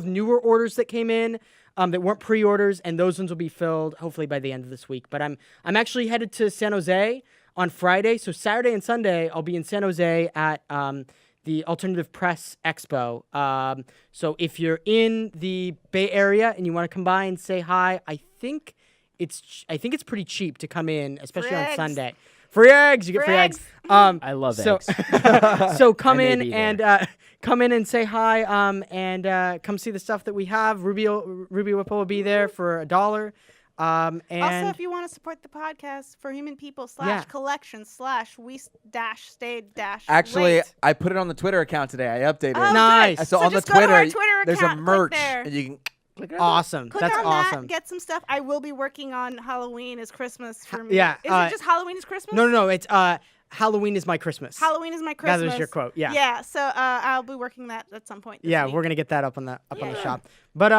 newer orders that came in that weren't pre-orders, and those ones will be filled hopefully by the end of this week. But I'm actually headed to San Jose on Friday. So Saturday and Sunday I'll be in San Jose at the Alternative Press Expo. So if you're in the Bay Area and you want to come by and say hi, I think it's pretty cheap to come in, especially Free on eggs. Sunday. Free eggs, you get free Free eggs. I love eggs. So come I may in be and say hi. And come see the stuff that we have. Ruby Whipple will be there for $1. And also, if you want to support the podcast for human people Yeah. /collection /we stayed Actually, rate. I put it on the Twitter account today. I updated Oh, it. good. Nice. So, So on the just go to Twitter, our Twitter there's account, a click merch, there. and you can click it. awesome. Click That's on awesome. that, get some stuff. I will be working on Halloween is Christmas for me. yeah, Is it just Halloween is Christmas? No. It's Halloween is my Christmas. Halloween is my Christmas. That was your quote. Yeah. Yeah. So I'll be working that at some point. This Yeah, week. we're gonna get that up on the Yeah. shop. But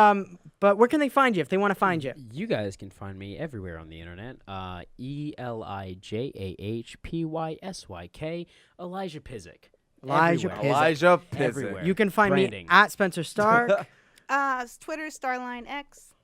where can they find you if they want to find you? You guys can find me everywhere on the internet. ElijahPysyk, Elijah Pysyk. Elijah Everywhere. Pysyk. Elijah Pysyk. Everywhere. You can find Branding. me at Spenser Starke. Twitter Starline X.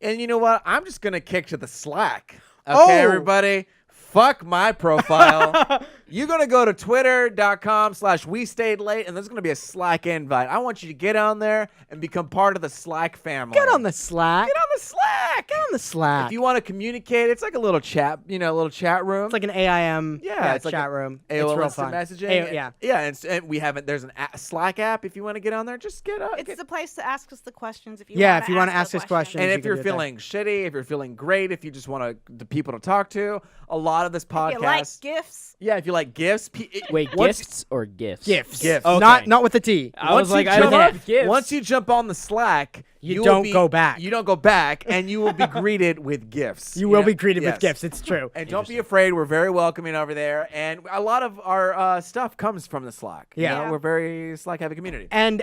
And you know what? I'm just going to kick to the Slack. Okay, Oh. everybody? Fuck my profile. You're going to go to twitter.com/we-stayed-late, and there's going to be a Slack invite. I want you to get on there and become part of the Slack family. Get on the Slack. Get on the Slack. Get on the Slack. If you want to communicate, it's like a little chat, a little chat room. It's like an AIM it's like chat a room. AOL It's real instant fun. messaging. Yeah. Yeah, and we haven't. There's a Slack app. If you want to get on there, just get on. It's the place to ask us the questions if you Yeah, want if you wanna ask us questions. And you if can you're do it there. feeling shitty, if you're feeling great, if you just want the people to talk to, a lot of this podcast. If you like gifts. Yeah, if you like gifts. Wait, once- gifts or gifts? Gifts. Gifts. Okay. Not with the T. I was like, I jump love gifts. Once you jump on the Slack, You will don't be- go back. You don't go back, and you will be greeted with gifts. You will know? be greeted Yes. with gifts. It's true. And don't be afraid. We're very welcoming over there, and a lot of our stuff comes from the Slack. You Yeah. know, we're very Slack-heavy community. And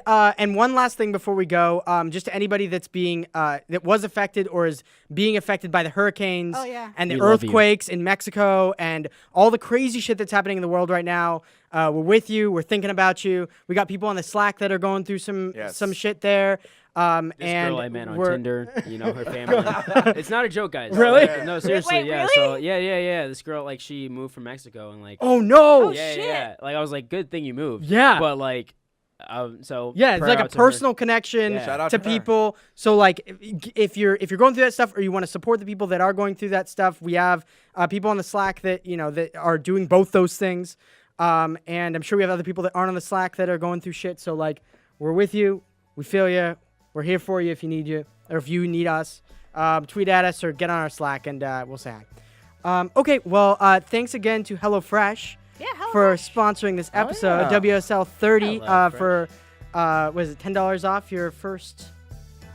one last thing before we go, just to anybody that's being that was affected or is being affected by the hurricanes Oh, yeah. and the We love you. earthquakes in Mexico and all the crazy shit that's happening in the world right now. We're with you. We're thinking about you. We got people on the Slack that are going through some Yes. shit there. This And girl I met on we're- Tinder, her family. It's not a joke, guys. Really? No, seriously, Wait, yeah. really? So yeah. This girl, like, she moved from Mexico and like. Oh no! yeah. Like I was like, good thing you moved. Yeah. But like, So Yeah, it's prayer like a out to her. personal connection Yeah. Shout out to to her. people. So like if you're going through that stuff or you want to support the people that are going through that stuff, we have people on the Slack that that are doing both those things. And I'm sure we have other people that aren't on the Slack that are going through shit. So like we're with you, we feel you, we're here for you if you need you or if you need us. Tweet at us or get on our Slack and we'll say hi. Okay, well thanks again to HelloFresh. Yeah, hello. For sponsoring this episode. yeah. WSL 30 Hello, for was it $10 off your first?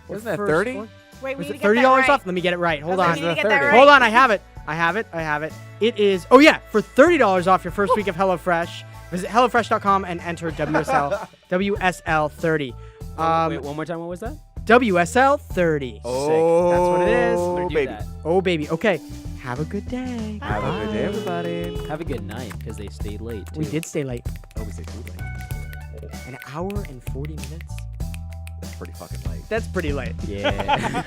Wasn't that first 30? one? Wait, we Was need it to get that $30 right. off? Let me get it right. Hold Okay, on. we need to get that 30. right. Hold on, I have it. I have it. It is for $30 off your first week of HelloFresh. Visit HelloFresh.com and enter WSL 30. Wait, one more time. What was that? WSL 30. Oh, That's what it is. I'm gonna do baby. that. Oh baby. Okay. Have a good day. Have a good day, everybody. Have a good night because they stayed late. We too. did stay late. Oh, we say too late. An hour and 40 minutes. That's pretty fucking late. That's pretty late. Yeah.